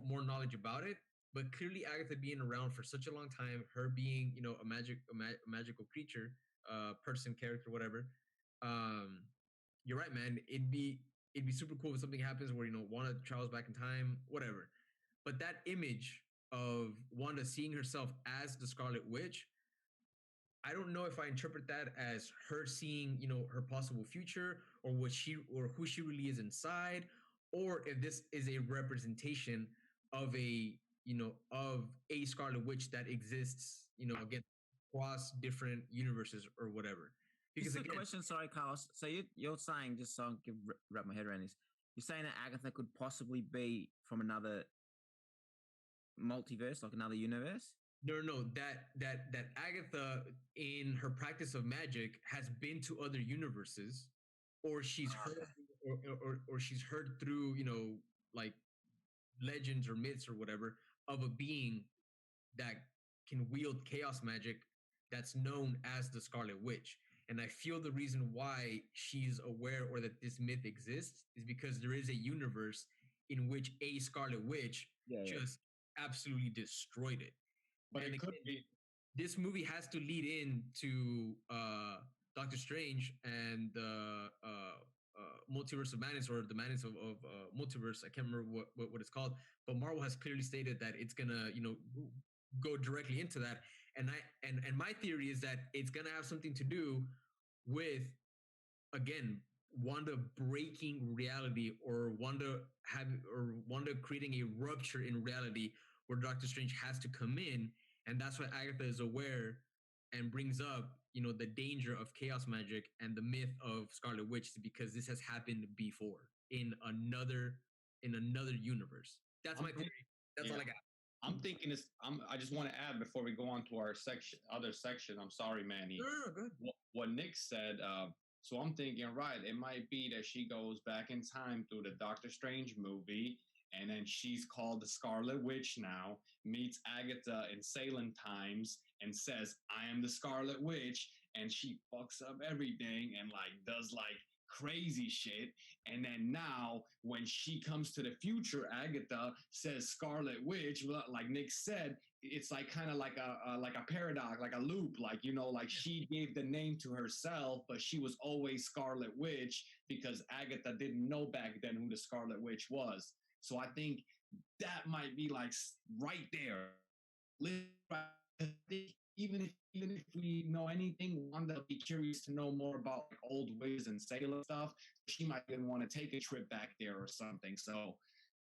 more knowledge about it. But clearly, Agatha being around for such a long time, her being a magical creature, person, character, whatever. You're right, man. It'd be super cool if something happens where Wanda travels back in time, whatever. But that image of Wanda seeing herself as the Scarlet Witch, I don't know if I interpret that as her seeing, her possible future or who she really is inside, or if this is a representation of a Scarlet Witch that exists, again, across different universes or whatever. Because this is a question, sorry, Carlos. So you're saying, just so I can wrap my head around this, you're saying that Agatha could possibly be from another multiverse, like another universe? No. That Agatha, in her practice of magic, has been to other universes, or she's heard, or she's heard through, like legends or myths or whatever, of a being that can wield chaos magic that's known as the Scarlet Witch. And I feel the reason why she's aware or that this myth exists is because there is a universe in which a Scarlet Witch just absolutely destroyed it. But and it could be. This movie has to lead into Doctor Strange and the Multiverse of Madness, or the Madness of Multiverse. I can't remember what it's called, but Marvel has clearly stated that it's gonna go directly into that. And my theory is that it's gonna have something to do with, again, Wanda breaking reality, or Wanda creating a rupture in reality where Doctor Strange has to come in. And that's why Agatha is aware and brings up, the danger of chaos magic and the myth of Scarlet Witch, because this has happened before in another universe. That's my theory. That's all I got. I'm thinking I just want to add before we go on to our other section. I'm sorry, Manny. No, good. What Nick said. So I'm thinking, right, it might be that she goes back in time through the Doctor Strange movie, and then she's called the Scarlet Witch now, meets Agatha in Salem times, and says, I am the Scarlet Witch, and she fucks up everything and does crazy shit. And then now when she comes to the future, Agatha says Scarlet Witch, like Nick said, it's kind of like a paradox, like a loop, she gave the name to herself, but she was always Scarlet Witch because Agatha didn't know back then who the Scarlet Witch was. So I think that might be right there. Even if we know anything, Wanda will be curious to know more about old ways and Salem stuff. She might even want to take a trip back there or something. So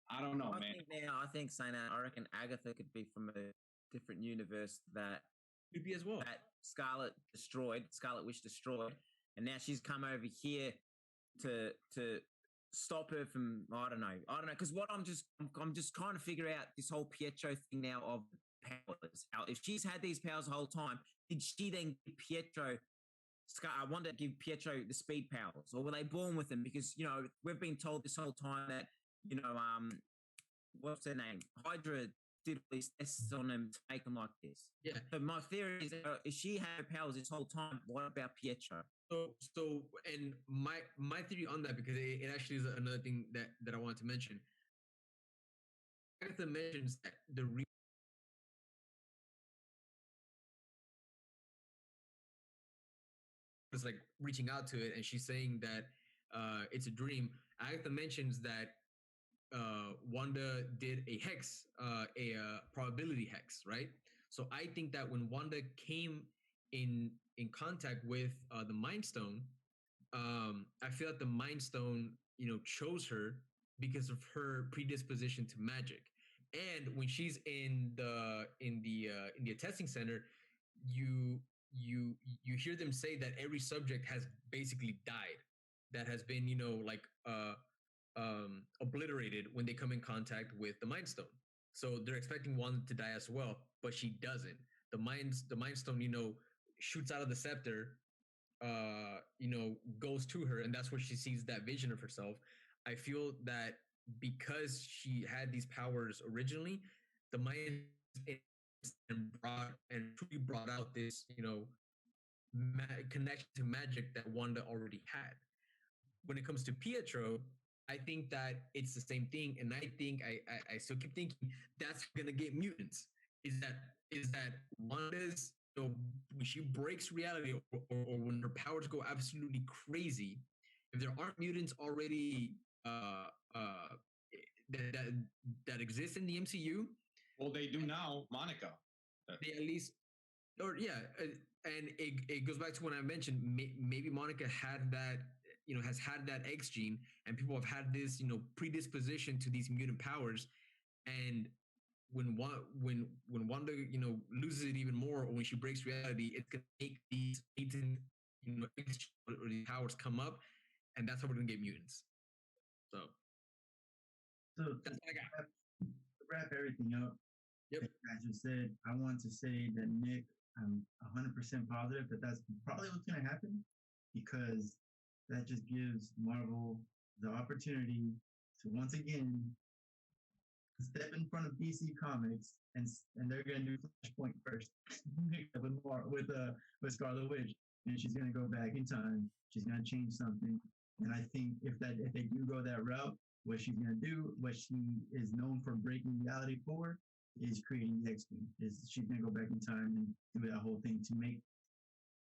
I don't know, man. I reckon Agatha could be from a different universe that could be as well. That Scarlet Witch destroyed, and now she's come over here to stop her from I don't know because what I'm just trying to figure out this whole Pietro thing now of powers. How if she's had these powers the whole time, did she then give Pietro? I wonder give Pietro the speed powers, or were they born with them? Because we've been told this whole time that what's their name? Hydra did all these tests on them to make them like this. Yeah. So my theory is, if she had powers this whole time, what about Pietro? So, and my theory on that, because it actually is another thing that I wanted to mention. Agatha mentions that is like reaching out to it, and she's saying that it's a dream. Agatha mentions that Wanda did a hex, a probability hex, right? So I think that when Wanda came in contact with the Mind Stone, I feel that the Mind Stone, chose her because of her predisposition to magic. And when she's in the testing center, you hear them say that every subject has basically died, that has been obliterated when they come in contact with the Mind Stone. So they're expecting Wanda to die as well, but she doesn't. The Mind Stone, shoots out of the scepter, goes to her, and that's where she sees that vision of herself. I feel that because she had these powers originally, the Mind truly brought out this, connection to magic that Wanda already had. When it comes to Pietro, I think that it's the same thing, and I think I still keep thinking that's gonna get mutants. Is that Wanda's, when she breaks reality, or when her powers go absolutely crazy, if there aren't mutants already that exist in the MCU, well, they do now. Monica, they at least, or yeah, and it goes back to when I mentioned maybe Monica had that, has had that X gene, and people have had this, predisposition to these mutant powers, and when Wanda, loses it even more, or when she breaks reality, it's gonna make these latent, or these powers come up, and that's how we're gonna get mutants. So So that's what I got. to wrap everything up, Yep. like I just said, I want to say that Nick, I'm 100% positive that that's probably what's going to happen, because that just gives Marvel the opportunity to once again step in front of DC Comics, and they're going to do Flashpoint first with Scarlet Witch, and she's going to go back in time. She's going to change something, and I think if they do go that route, what she's going to do, what she is known for breaking reality for, is creating the X-Men. She's going to go back in time and do that whole thing to make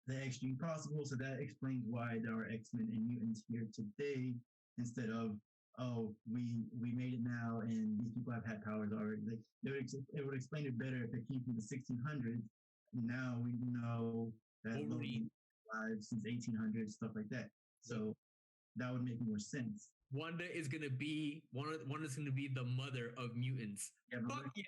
the X-Gene possible. So that explains why there are X-Men and mutants here today, instead of, oh, we made it now and these people have had powers already. Like, it would explain it better if it came from the 1600s. Now we know that Logan lives since 1800s, stuff like that. So that would make more sense. Wanda is gonna be the mother of mutants. Fuck yeah!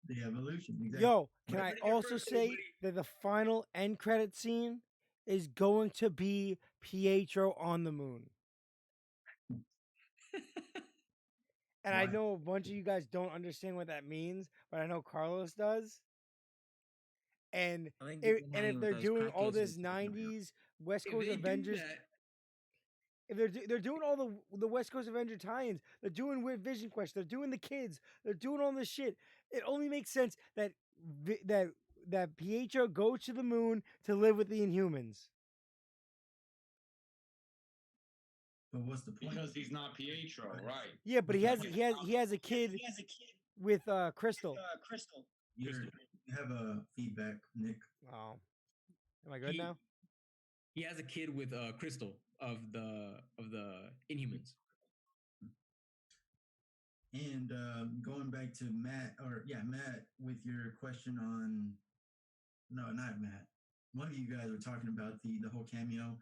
The evolution. Exactly. Yo, can I also say that the final end credit scene is going to be Pietro on the moon? And I know a bunch of you guys don't understand what that means, but I know Carlos does. And if they're doing all this 90s West Coast Avengers, if they're doing all the West Coast Avenger tie-ins, they're doing Weird Vision Quest, they're doing the kids, they're doing all this shit. It only makes sense that that Pietro goes to the moon to live with the Inhumans. But what's the point? Because he's not Pietro, right? Yeah, but he has a kid with Crystal. You have a feedback, Nick. Oh, am I good now? He has a kid with Crystal of the Inhumans. And going back to Matt, with your question on, no, not Matt. One of you guys were talking about the whole cameo.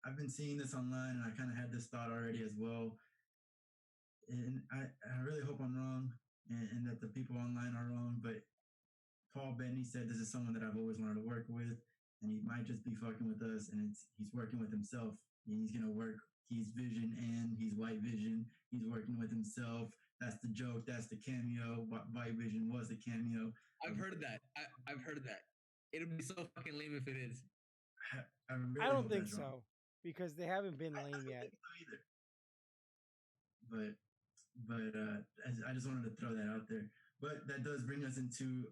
I've been seeing this online, and I kind of had this thought already as well. And I really hope I'm wrong, and that the people online are wrong. But Paul Bettany said this is someone that I've always wanted to work with, and he might just be fucking with us, and he's working with himself. And he's gonna work. He's Vision and he's White Vision. He's working with himself. That's the joke. That's the cameo. White Vision was the cameo. I've heard that. I've heard that. It'll be so fucking lame if it is. Really I don't hope think that's wrong. so because they haven't been I lame don't yet. think so either. But I just wanted to throw that out there. But that does bring us into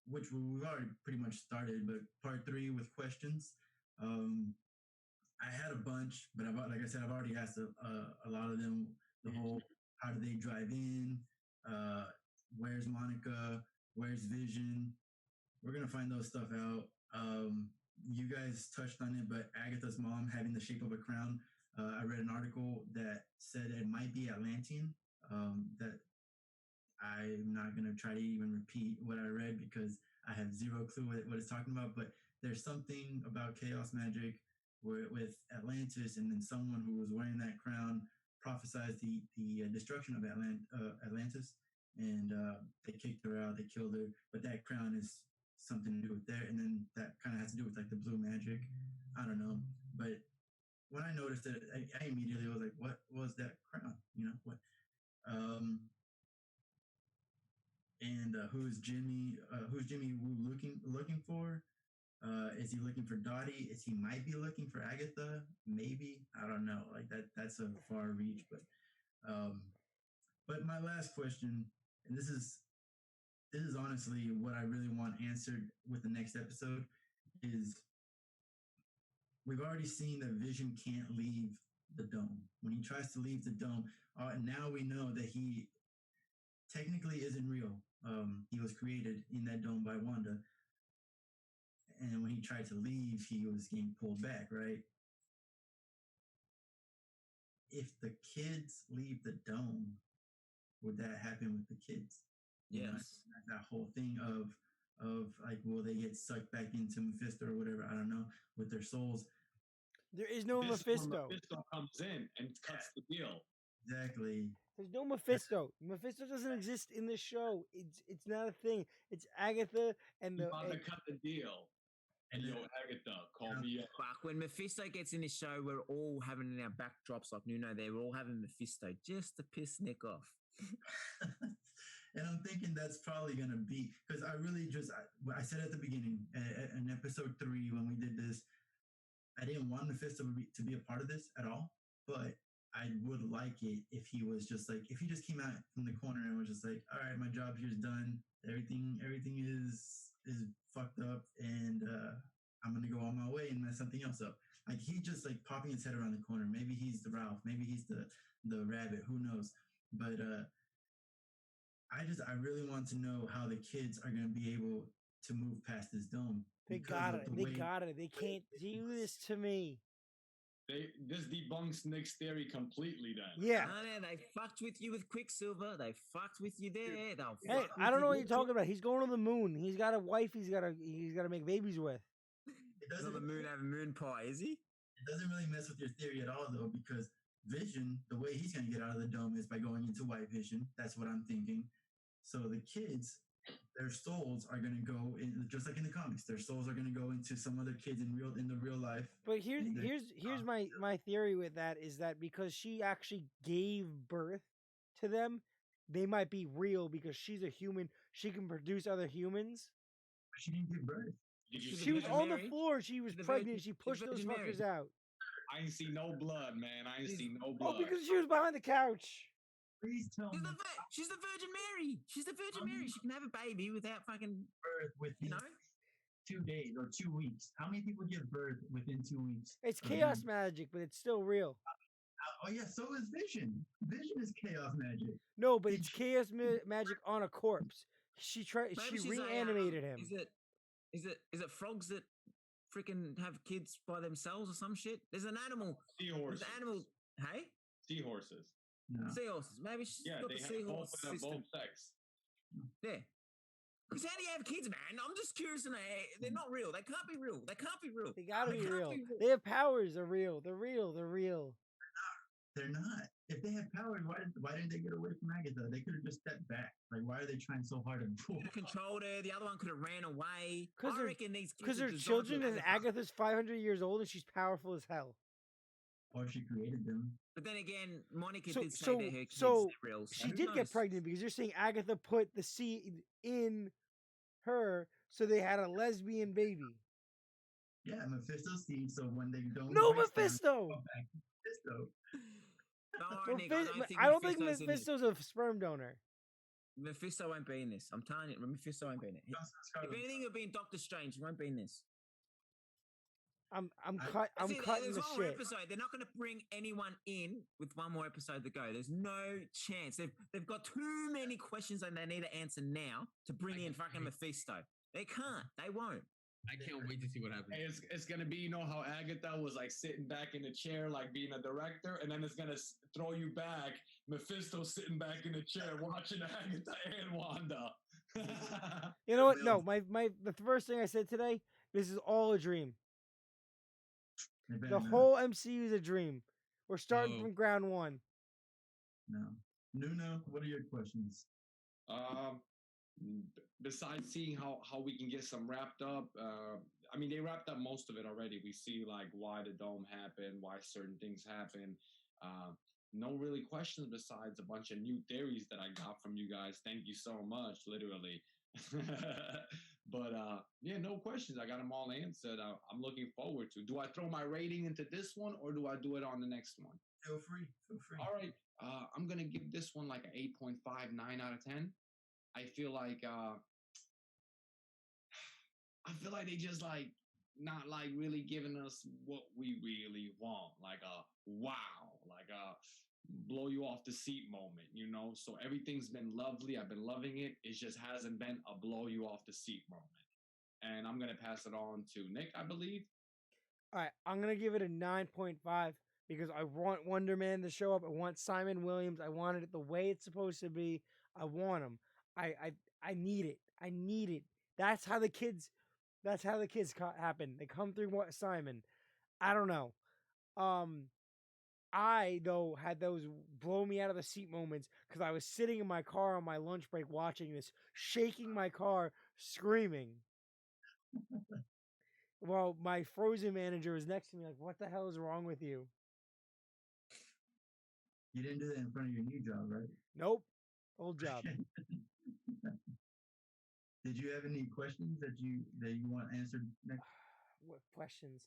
which we've already pretty much started, but part 3 with questions. I had a bunch, but like I said, I've already asked a lot of them. The whole how do they drive in? Where's Monica? Where's Vision? We're gonna find those stuff out. You guys touched on it, but Agatha's mom having the shape of a crown. I read an article that said it might be Atlantean. That I'm not gonna try to even repeat what I read because I have zero clue what it's talking about. But there's something about chaos magic with Atlantis, and then someone who was wearing that crown prophesized the destruction of Atlantis, and they kicked her out, they killed her. But that crown is something to do with there, and then that kind of has to do with like the blue magic. I don't know, but when I noticed it, I immediately was like, "What was that crown?" You know what? And who's Jimmy? Who's Jimmy Woo looking for? Is he looking for Dottie? Is he might be looking for Agatha? Maybe, I don't know. Like that's a far reach, but my last question, and this is honestly what I really want answered with the next episode, is we've already seen that Vision can't leave the dome. When he tries to leave the dome, now we know that he technically isn't real. He was created in that dome by Wanda. And when he tried to leave, he was getting pulled back, right? If the kids leave the dome, would that happen with the kids? You know, Yes. that whole thing of like, will they get sucked back into Mephisto or whatever? I don't know, with their souls. There is no This is where Mephisto. Mephisto comes in and cuts the deal. Exactly. There's no Mephisto. Mephisto doesn't exist in the show. It's not a thing. It's Agatha and You the. about to cut the deal. And yo, Agatha, call me up. Fuck, when Mephisto gets in the show, we're all having in our backdrops like Nuno there, we're all having Mephisto just to piss Nick off. And I'm thinking that's probably going to be, because I really I said at the beginning, in episode 3, when we did this, I didn't want Mephisto to be a part of this at all, but I would like it if he was just like, if he just came out from the corner and was just like, all right, my job here's done. Everything is fucked up, and I'm gonna go on my way and mess something else up. Like he just like popping his head around the corner. Maybe he's the Ralph. Maybe he's the rabbit. Who knows? But I really want to know how the kids are gonna be able to move past this dome. They got it. They got it. They can't do this to me. This debunks Nick's theory completely then. Yeah. No, they fucked with you with Quicksilver. They fucked with you there. Hey, I don't know what you're talking about. He's going to the moon. He's got a wife. He's got to make babies with. It He's on doesn't the moon having moon pie, is he? It doesn't really mess with your theory at all, though, because Vision, the way he's going to get out of the dome is by going into White Vision. That's what I'm thinking. So the kids, their souls are going to go in, just like in the comics. Their souls are going to go into some other kids in the real life. But here's my theory with that is that because she actually gave birth to them, they might be real because she's a human. She can produce other humans. She didn't give birth. She was on the floor. She was pregnant. She pushed those fuckers out. I ain't see no blood, man. I ain't see no Oh, blood. because she was behind the couch. Please tell me. She's the Virgin Mary. She's the Virgin Mary. She can have a baby without fucking birth within 2 days or 2 weeks. How many people give birth within 2 weeks? It's chaos magic, but it's still real. Oh yeah, so is Vision. Vision is chaos magic. No, but it's chaos magic on a corpse. She reanimated him. Is it frogs that freaking have kids by themselves or some shit? There's an animal. Seahorses. There's an animal. Hey? Seahorses. No. Seahorses. Maybe she's got they the have seahorse both system. sex. Yeah. Because how do you have kids, man? I'm just curious to know. They're not real. They can't be real. They can't be real. They gotta be real. They have powers. They're real. They're real. They're not. if they had powers, why didn't they get away from Agatha? They could have just stepped back. Like, why are they trying so hard to Could have controlled her. The other one could have ran away. Because I reckon these because kids are they're designed children to and Agatha's 500 years old and she's powerful as hell. or she created them? But then again, Monica So did say so that her kids so are real. So she who did get knows? pregnant because you're saying Agatha put the seed in her, so they had a lesbian baby. Yeah, Mephisto seed. So when they don't No, breaks down, Mephisto. go back to Mephisto. Don't worry, Nick. I don't think Mephisto's in this. Mephisto's a sperm donor. Mephisto won't be in this. I'm telling you, Mephisto won't be in it. If anything, it'll be in Doctor Strange. He won't be in this. I'm See, cutting there's the one more shit. episode. They're not going to bring anyone in with one more episode to go. There's no chance. They've got too many questions and they need to answer now to bring in fucking Mephisto. They can't. They won't. I can't wait to see what happens. Hey, it's gonna be, you know how Agatha was like sitting back in the chair, like being a director, and then it's gonna throw you back. Mephisto sitting back in the chair watching Agatha and Wanda. You know what? No, the first thing I said today. This is all a dream. The whole MCU is a dream. We're starting from ground one. No. Nuno, what are your questions? Besides seeing how we can get some wrapped up, I mean, they wrapped up most of it already. We see like why the dome happened, why certain things happen. No really questions besides a bunch of new theories that I got from you guys. Thank you so much, literally. But yeah, no questions. I got them all answered. I'm looking forward to. Do I throw my rating into this one or do I do it on the next one? Feel free. All right. I'm gonna give this one like an 8.5, 9 out of 10. I feel like they just like not like really giving us what we really want, like a wow, like a blow you off the seat moment, you know? So everything's been lovely. I've been loving it. It just hasn't been a blow you off the seat moment. And I'm gonna pass it on to Nick, I believe. All right, I'm gonna give it a 9.5 because I want Wonder Man to show up. I want Simon Williams. I wanted it the way it's supposed to be. I want him. I need it. I need it. That's how the kids happen. They come through what Simon. I don't know. I though had those blow me out of the seat moments because I was sitting in my car on my lunch break watching this, shaking my car, screaming. Well, my Frozen manager was next to me, like, "What the hell is wrong with you?" You didn't do that in front of your new job, right? Nope, old job. Did you have any questions that you want answered next? What questions?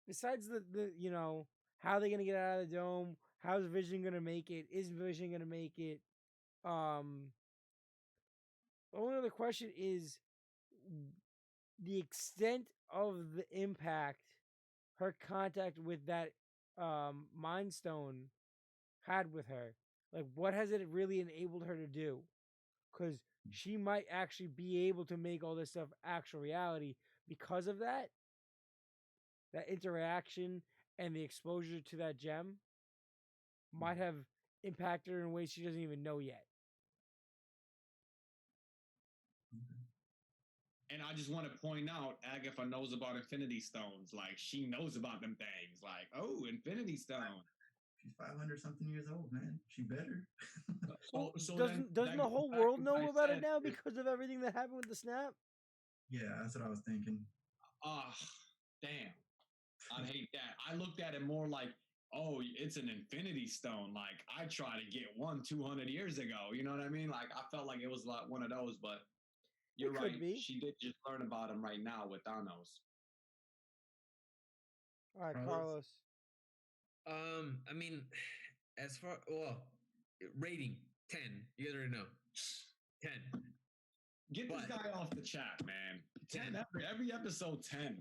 Besides the how are they gonna get out of the dome? How's Vision gonna make it? Is Vision gonna make it? The only other question is the extent of the impact her contact with that Mind Stone had with her. Like, what has it really enabled her to do? Because she might actually be able to make all this stuff actual reality because of that interaction and the exposure to that gem might have impacted her in ways she doesn't even know yet. And I just want to point out, Agatha knows about Infinity Stones. Like, she knows about them things. Like, oh, Infinity Stone. She's 500 something years old, man. She better. So doesn't the whole world know about it now because of everything that happened with the snap? Yeah, that's what I was thinking. Damn. I hate that. I looked at it more like, oh, it's an Infinity Stone. Like, I tried to get one 200 years ago. You know what I mean? Like, I felt like it was like one of those, but you're right. She did just learn about him right now with Thanos. All right, Carlos. I mean, as far rating 10. You guys already know 10. Get this guy off the chat, man. 10 every episode 10, man. 10.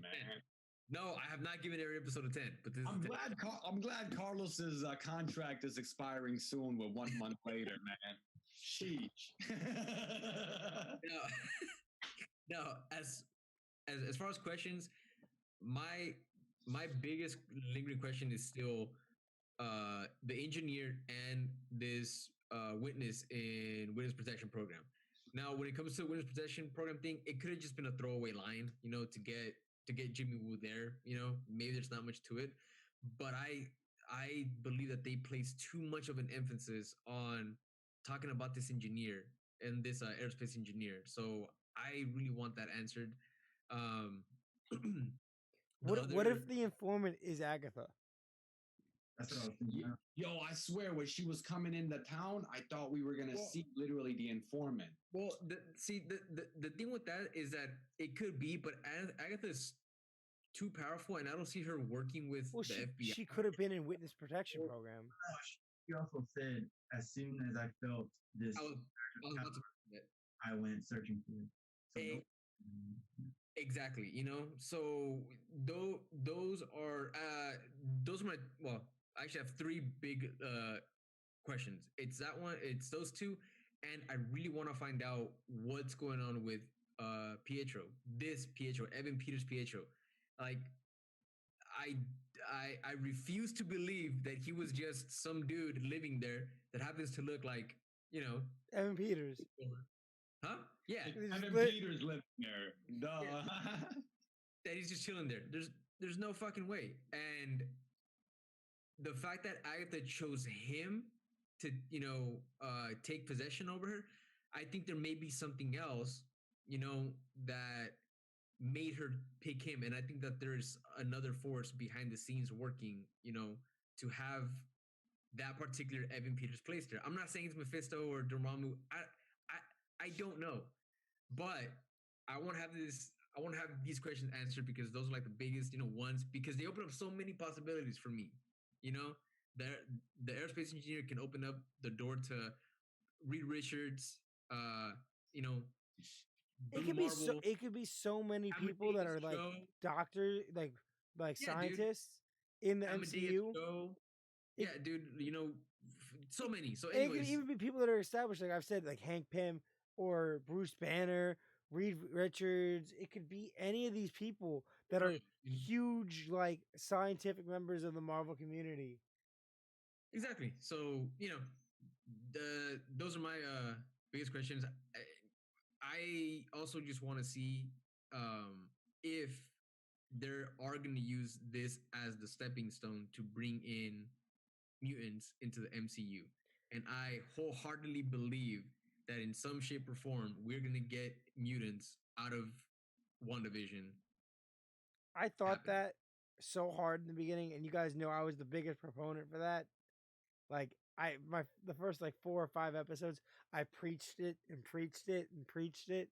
No, I have not given every episode a 10. But this I'm glad Carlos's contract is expiring soon. With 1 month later, man. Sheesh. No. As far as questions, my biggest lingering question is still the engineer and this witness in witness protection program. Now, when it comes to the witness protection program thing, it could have just been a throwaway line, to get Jimmy Woo there. Maybe there's not much to it, but I believe that they place too much of an emphasis on talking about this engineer and this aerospace engineer. So I really want that answered. Um, What if the informant is Agatha? That's what I was thinking. Yo, I swear, when she was coming into town, I thought we were gonna see literally the informant. Well, the thing with that is that it could be, but Agatha's too powerful, and I don't see her working with Well, the FBI. she could have been in witness protection program. He also said, as soon as I felt this, I was about to mention it. I went searching for it. So Exactly, so those are my, well, I actually have three big questions. It's that one, it's those two, and I really want to find out what's going on with Pietro, Evan Peters Pietro. Like, I refuse to believe that he was just some dude living there that happens to look like, Evan Peters. Huh? Yeah. Evan Peters living there. Duh. Yeah. That he's just chilling there. There's no fucking way. And the fact that Agatha chose him to, take possession over her, I think there may be something else, that made her pick him. And I think that there's another force behind the scenes working, to have that particular Evan Peters placed there. I'm not saying it's Mephisto or Dormammu. I don't know, but I want to have these questions answered, because those are like the biggest, ones, because they open up so many possibilities for me. The aerospace engineer can open up the door to Reed Richards, It could be so many people that are like doctors, like scientists in the MCU. Yeah, dude, so many. So it could even be people that are established, like I've said, like Hank Pym or Bruce Banner, Reed Richards. It could be any of these people that are huge, like scientific members of the Marvel community. Exactly. So those are my biggest questions. I also just want to see if they are going to use this as the stepping stone to bring in mutants into the MCU. And I wholeheartedly believe that in some shape or form, we're going to get mutants out of WandaVision. I thought that so hard in the beginning, and you guys know I was the biggest proponent for that. Like the first like 4 or 5 episodes, I preached it and preached it and preached it,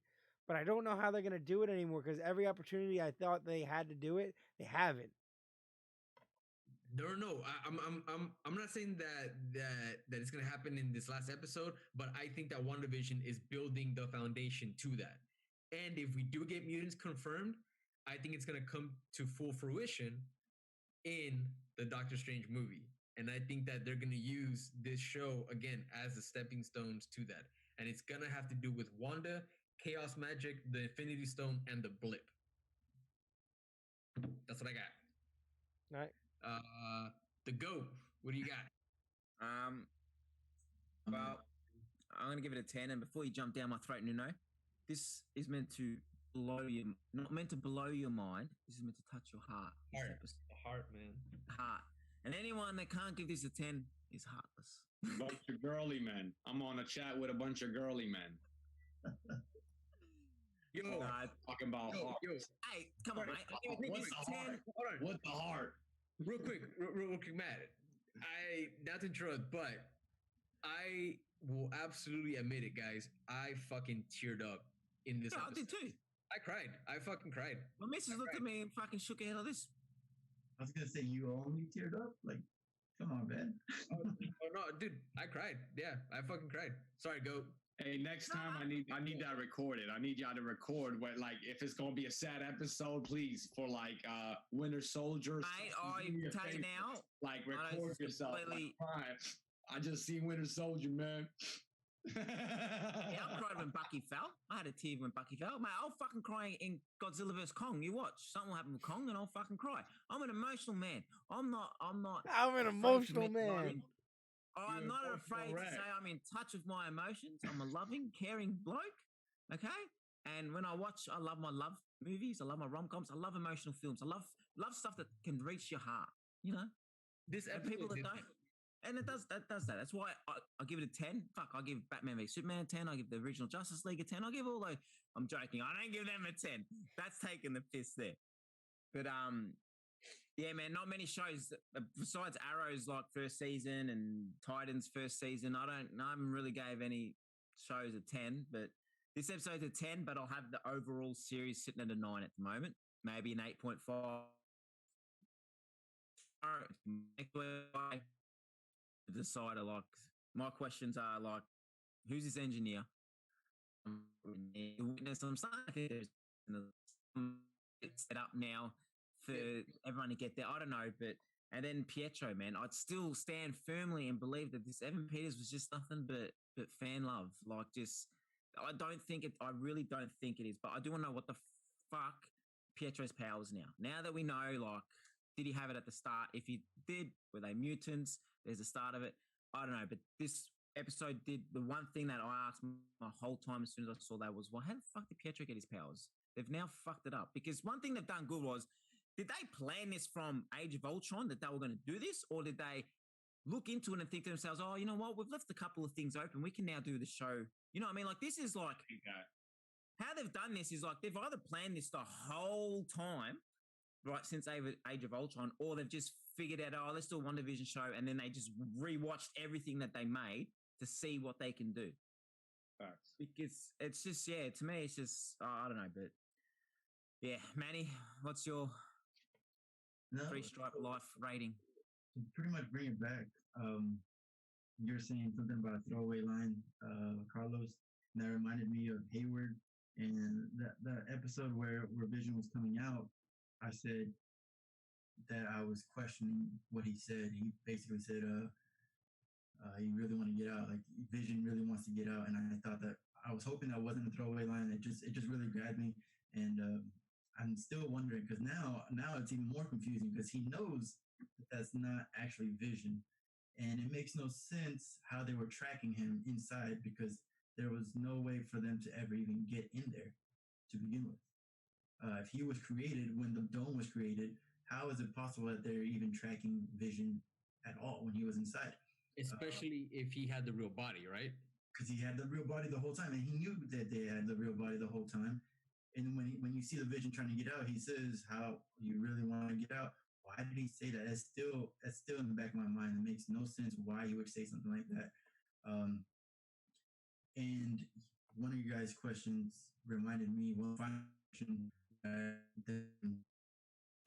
but I don't know how they're gonna do it anymore, because every opportunity I thought they had to do it, they haven't. No, I'm not saying that it's gonna happen in this last episode, but I think that WandaVision is building the foundation to that. And if we do get mutants confirmed, I think it's gonna come to full fruition in the Doctor Strange movie. And I think that they're gonna use this show again as the stepping stones to that. And it's gonna have to do with Wanda, Chaos Magic, the Infinity Stone, and the Blip. That's what I got. All right. The GOAT. What do you got? Well, I'm gonna give it a 10. And before you jump down my throat, Nuno, this is meant to not meant to blow your mind. This is meant to touch your heart. The heart, man. Heart. And anyone that can't give this a 10 is heartless. Bunch of girly men. I'm on a chat with a bunch of girly men. Yo, talking about heart. Hey, come on, mate. What's the heart? What the heart? Real quick, Matt. Not to interrupt, but I will absolutely admit it, guys. I fucking teared up in this episode. I did too. I cried. I fucking cried. My missus looked at me and fucking shook her head like this. I was gonna say, you only teared up? Like, come on, man. Oh no, dude, I cried. Yeah, I fucking cried. Sorry, GOAT. Hey, next time I need that recorded. I need y'all to record what, like, if it's gonna be a sad episode, please, for like Winter Soldier. Mate, I tell you now, like, record yourself. Like, I just see Winter Soldier, man. Yeah, I cried when Bucky fell. I had a tear when Bucky fell. Mate, I'll fucking cry in Godzilla vs. Kong. You watch. Something will happen with Kong and I'll fucking cry. I'm an emotional man. I'm an emotional man. I'm not afraid to say I'm in touch with my emotions. I'm a loving, caring bloke. Okay? And when I love my love movies. I love my rom-coms. I love emotional films. I love stuff that can reach your heart. You know? This And episode people that did- don't. And it does that. That's why I give it a 10. Fuck, I give Batman v Superman a 10. I give the original Justice League a 10. I give all those. I'm joking. I don't give them a 10. That's taking the piss there. But yeah, man, not many shows besides Arrow's like first season and Titans first season. I haven't really gave any shows a 10, but this episode's a 10, but I'll have the overall series sitting at a 9 at the moment. Maybe an 8.5. Decider, like my questions are like, who's this engineer? Witness. I'm starting to think there's set up now for everyone to get there. I don't know, but and then Pietro, man, I'd still stand firmly and believe that this Evan Peters was just nothing but fan love. Like, just I really don't think it is. But I do want to know what the fuck Pietro's powers now. Now that we know, like, did he have it at the start? If he did, were they mutants? There's the start of it. I don't know, but this episode did the one thing that I asked my whole time as soon as I saw that was, well, how the fuck did Pietro get his powers? They've now fucked it up, because one thing they've done good was, did they plan this from Age of Ultron that they were going to do this, or did they look into it and think to themselves, oh, you know what, we've left a couple of things open, we can now do the show. You know what I mean? Like, this is like, how they've done this is like, they've either planned this the whole time, right, since Age of Ultron, or they've just figured out, oh, let's do a WandaVision show, and then they just rewatched everything that they made to see what they can do. Facts. Because it's just, yeah, to me, it's just, I don't know, but yeah, Manny, what's your Three Stripe Life rating? To pretty much bring it back, you're saying something about a throwaway line, Carlos, and that reminded me of Hayward, and that episode where Vision was coming out. I said that I was questioning what he said. He basically said, you really want to get out, like Vision really wants to get out, and I thought that I was hoping that wasn't a throwaway line. It just really grabbed me, and I'm still wondering, because now it's even more confusing, because he knows that that's not actually Vision, and it makes no sense how they were tracking him inside, because there was no way for them to ever even get in there to begin with. If he was created when the dome was created, how is it possible that they're even tracking Vision at all when he was inside? Especially if he had the real body, right? Because he had the real body the whole time, and he knew that they had the real body the whole time. And when you see the Vision trying to get out, he says, "How you really want to get out?" Why did he say that? That's still in the back of my mind. It makes no sense why he would say something like that. And one of you guys' questions reminded me one final question. I don't know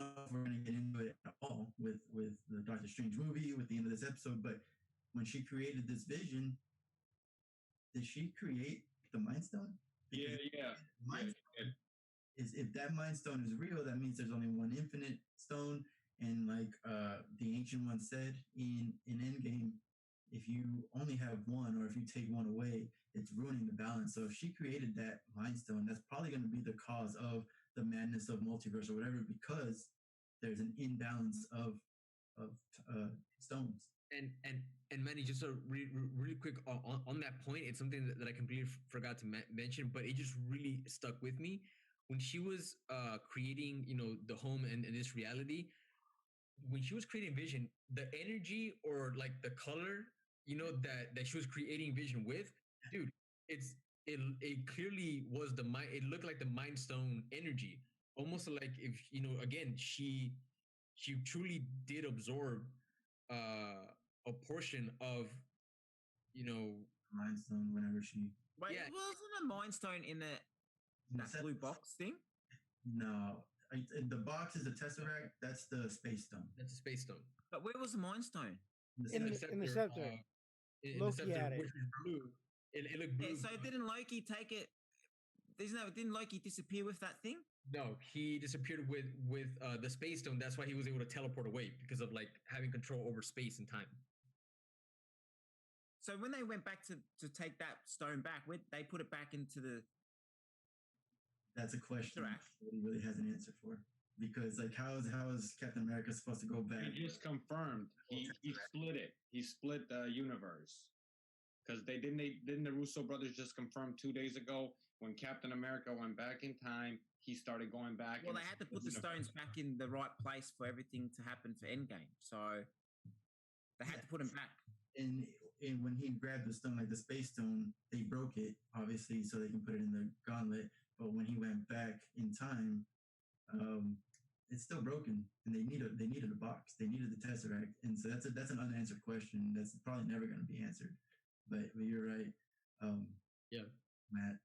if we're going to get into it at all with the Doctor Strange movie, with the end of this episode, but when she created this Vision, did she create the Mind Stone? Because Mind Stone is, if that Mind Stone is real, that means there's only one infinite stone, and like the Ancient One said in Endgame, if you only have one, or if you take one away, it's ruining the balance. So if she created that Mind Stone, that's probably going to be the cause of the madness of multiverse or whatever, because there's an imbalance of stones. And Manny, just a really quick on that point, it's something that I completely forgot to mention, but it just really stuck with me when she was creating, the home and this reality. When she was creating Vision, the energy or like the color, that she was creating Vision with, dude, it clearly was the mind. It looked like the Mind Stone energy, almost like if again she truly did absorb a portion of Mind Stone whenever she. Wait, Yeah. wasn't a Mind Stone in that blue box thing? No, the box is a Tesseract. That's the Space Stone. That's a Space Stone. But where was the Mind Stone? In the scepter. In Loki the scepter, had it. which is blue. It looked blue. Yeah, so didn't Loki take it? Didn't Loki disappear with that thing? No, he disappeared with the Space Stone. That's why he was able to teleport away, because of like having control over space and time. So when they went back to take that stone back, they put it back into the. That's a question Tesseract. that he really has an answer for, because like how is Captain America supposed to go back? He just confirmed he split it. He split the universe, because didn't the Russo brothers just confirm 2 days ago when Captain America went back in time, he started going back. Well, they had to put the stones back in the right place for everything to happen for Endgame. So They had to put him back. And when he grabbed the stone, like the space stone, they broke it obviously so they can put it in the gauntlet. But when he went back in time, it's still broken, and they needed a box. They needed the tesseract, and so that's an unanswered question. That's probably never going to be answered. But you're right, Yeah. Matt.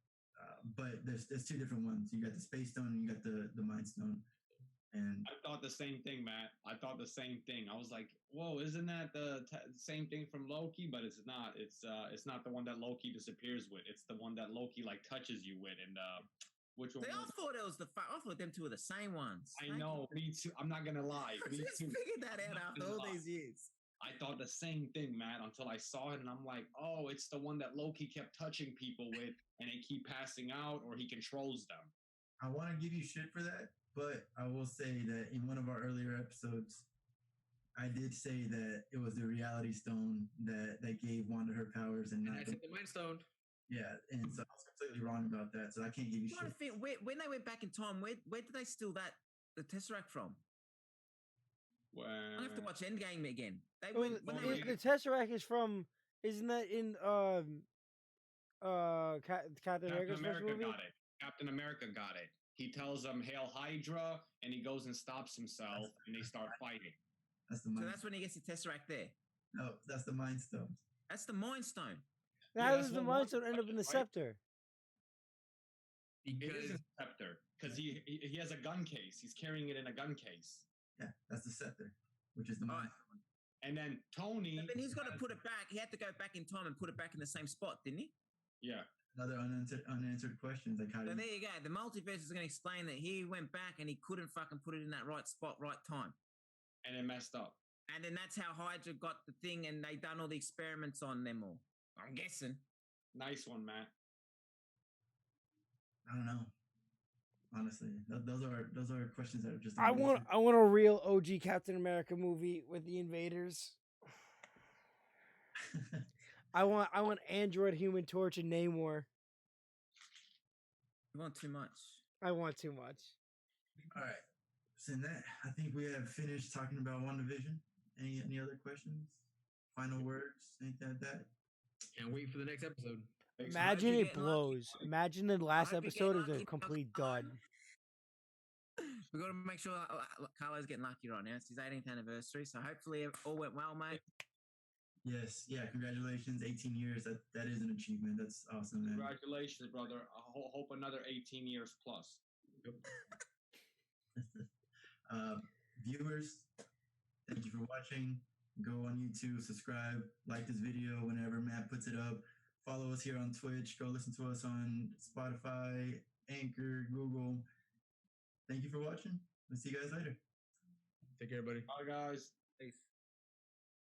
But there's two different ones. You got the space stone, and you got the mind stone. And I thought the same thing, Matt. I thought the same thing. I was like, "Whoa, isn't that the same thing from Loki?" But it's not. It's not the one that Loki disappears with. It's the one that Loki like touches you with. And which one? They all thought it was I thought them two were the same ones. I know. Me too. I'm not gonna lie. I Me just too. figured that out after all these years. I thought the same thing, Matt, until I saw it, and I'm like, "Oh, it's the one that Loki kept touching people with, and they keep passing out, or he controls them." I want to give you shit for that, but I will say that in one of our earlier episodes, I did say that it was the reality stone that gave Wanda her powers, and And not I said the Mind Stone. yeah. And so I was completely wrong about that. So I can't give you I'm trying shit. to think, when they went back in time, where did they steal the Tesseract from? When I have to watch Endgame again. They Well, went when they the Tesseract is from. Isn't that in Captain Captain America's first America movie? got it. Captain America got it. He tells them "Hail Hydra," and he goes and stops himself, and they start fighting. That's the so mind. that's when he gets the Tesseract there. No, that's the mind stone. That's the Mind Stone. Yeah, How that's does the what Mind Wanda Stone end up in the touches, right? scepter? It Because is a scepter because he has a gun case. He's carrying it in a gun case. Yeah, that's the scepter, which is the mind Alright. stone. And then Tony. But then he's got to put it back. He had to go back in time and put it back in the same spot, didn't he? Yeah. Another unanswered questions like how So do there you go. The multiverse is going to explain that he went back and he couldn't fucking put it in that right spot, right time. And it messed up. And then that's how Hydra got the thing and they done all the experiments on them all. I'm guessing. Nice one, Matt. I don't know. Honestly, those are questions that are just. I want a real OG Captain America movie with the invaders. I want Android, Human Torch, and Namor. You want too much. I want too much. All right. So in that, I think we have finished talking about WandaVision. Any other questions? Final words? Anything like that? can't wait for the next episode. Imagine you're it getting blows. Imagine the last hope you're episode getting is a lucky, complete Carlo. dud. We've got to make sure Carlo's getting lucky right now. It's his 18th anniversary, so hopefully it all went well, mate. Yes. Yeah. Congratulations. 18 years. That is an achievement. That's awesome, man. Congratulations, brother. I hope another 18 years plus. Viewers, thank you for watching. Go on YouTube, subscribe, like this video whenever Matt puts it up. Follow us here on Twitch. Go listen to us on Spotify, Anchor, Google. Thank you for watching. We'll see you guys later. Take care, everybody. Bye, guys. Peace.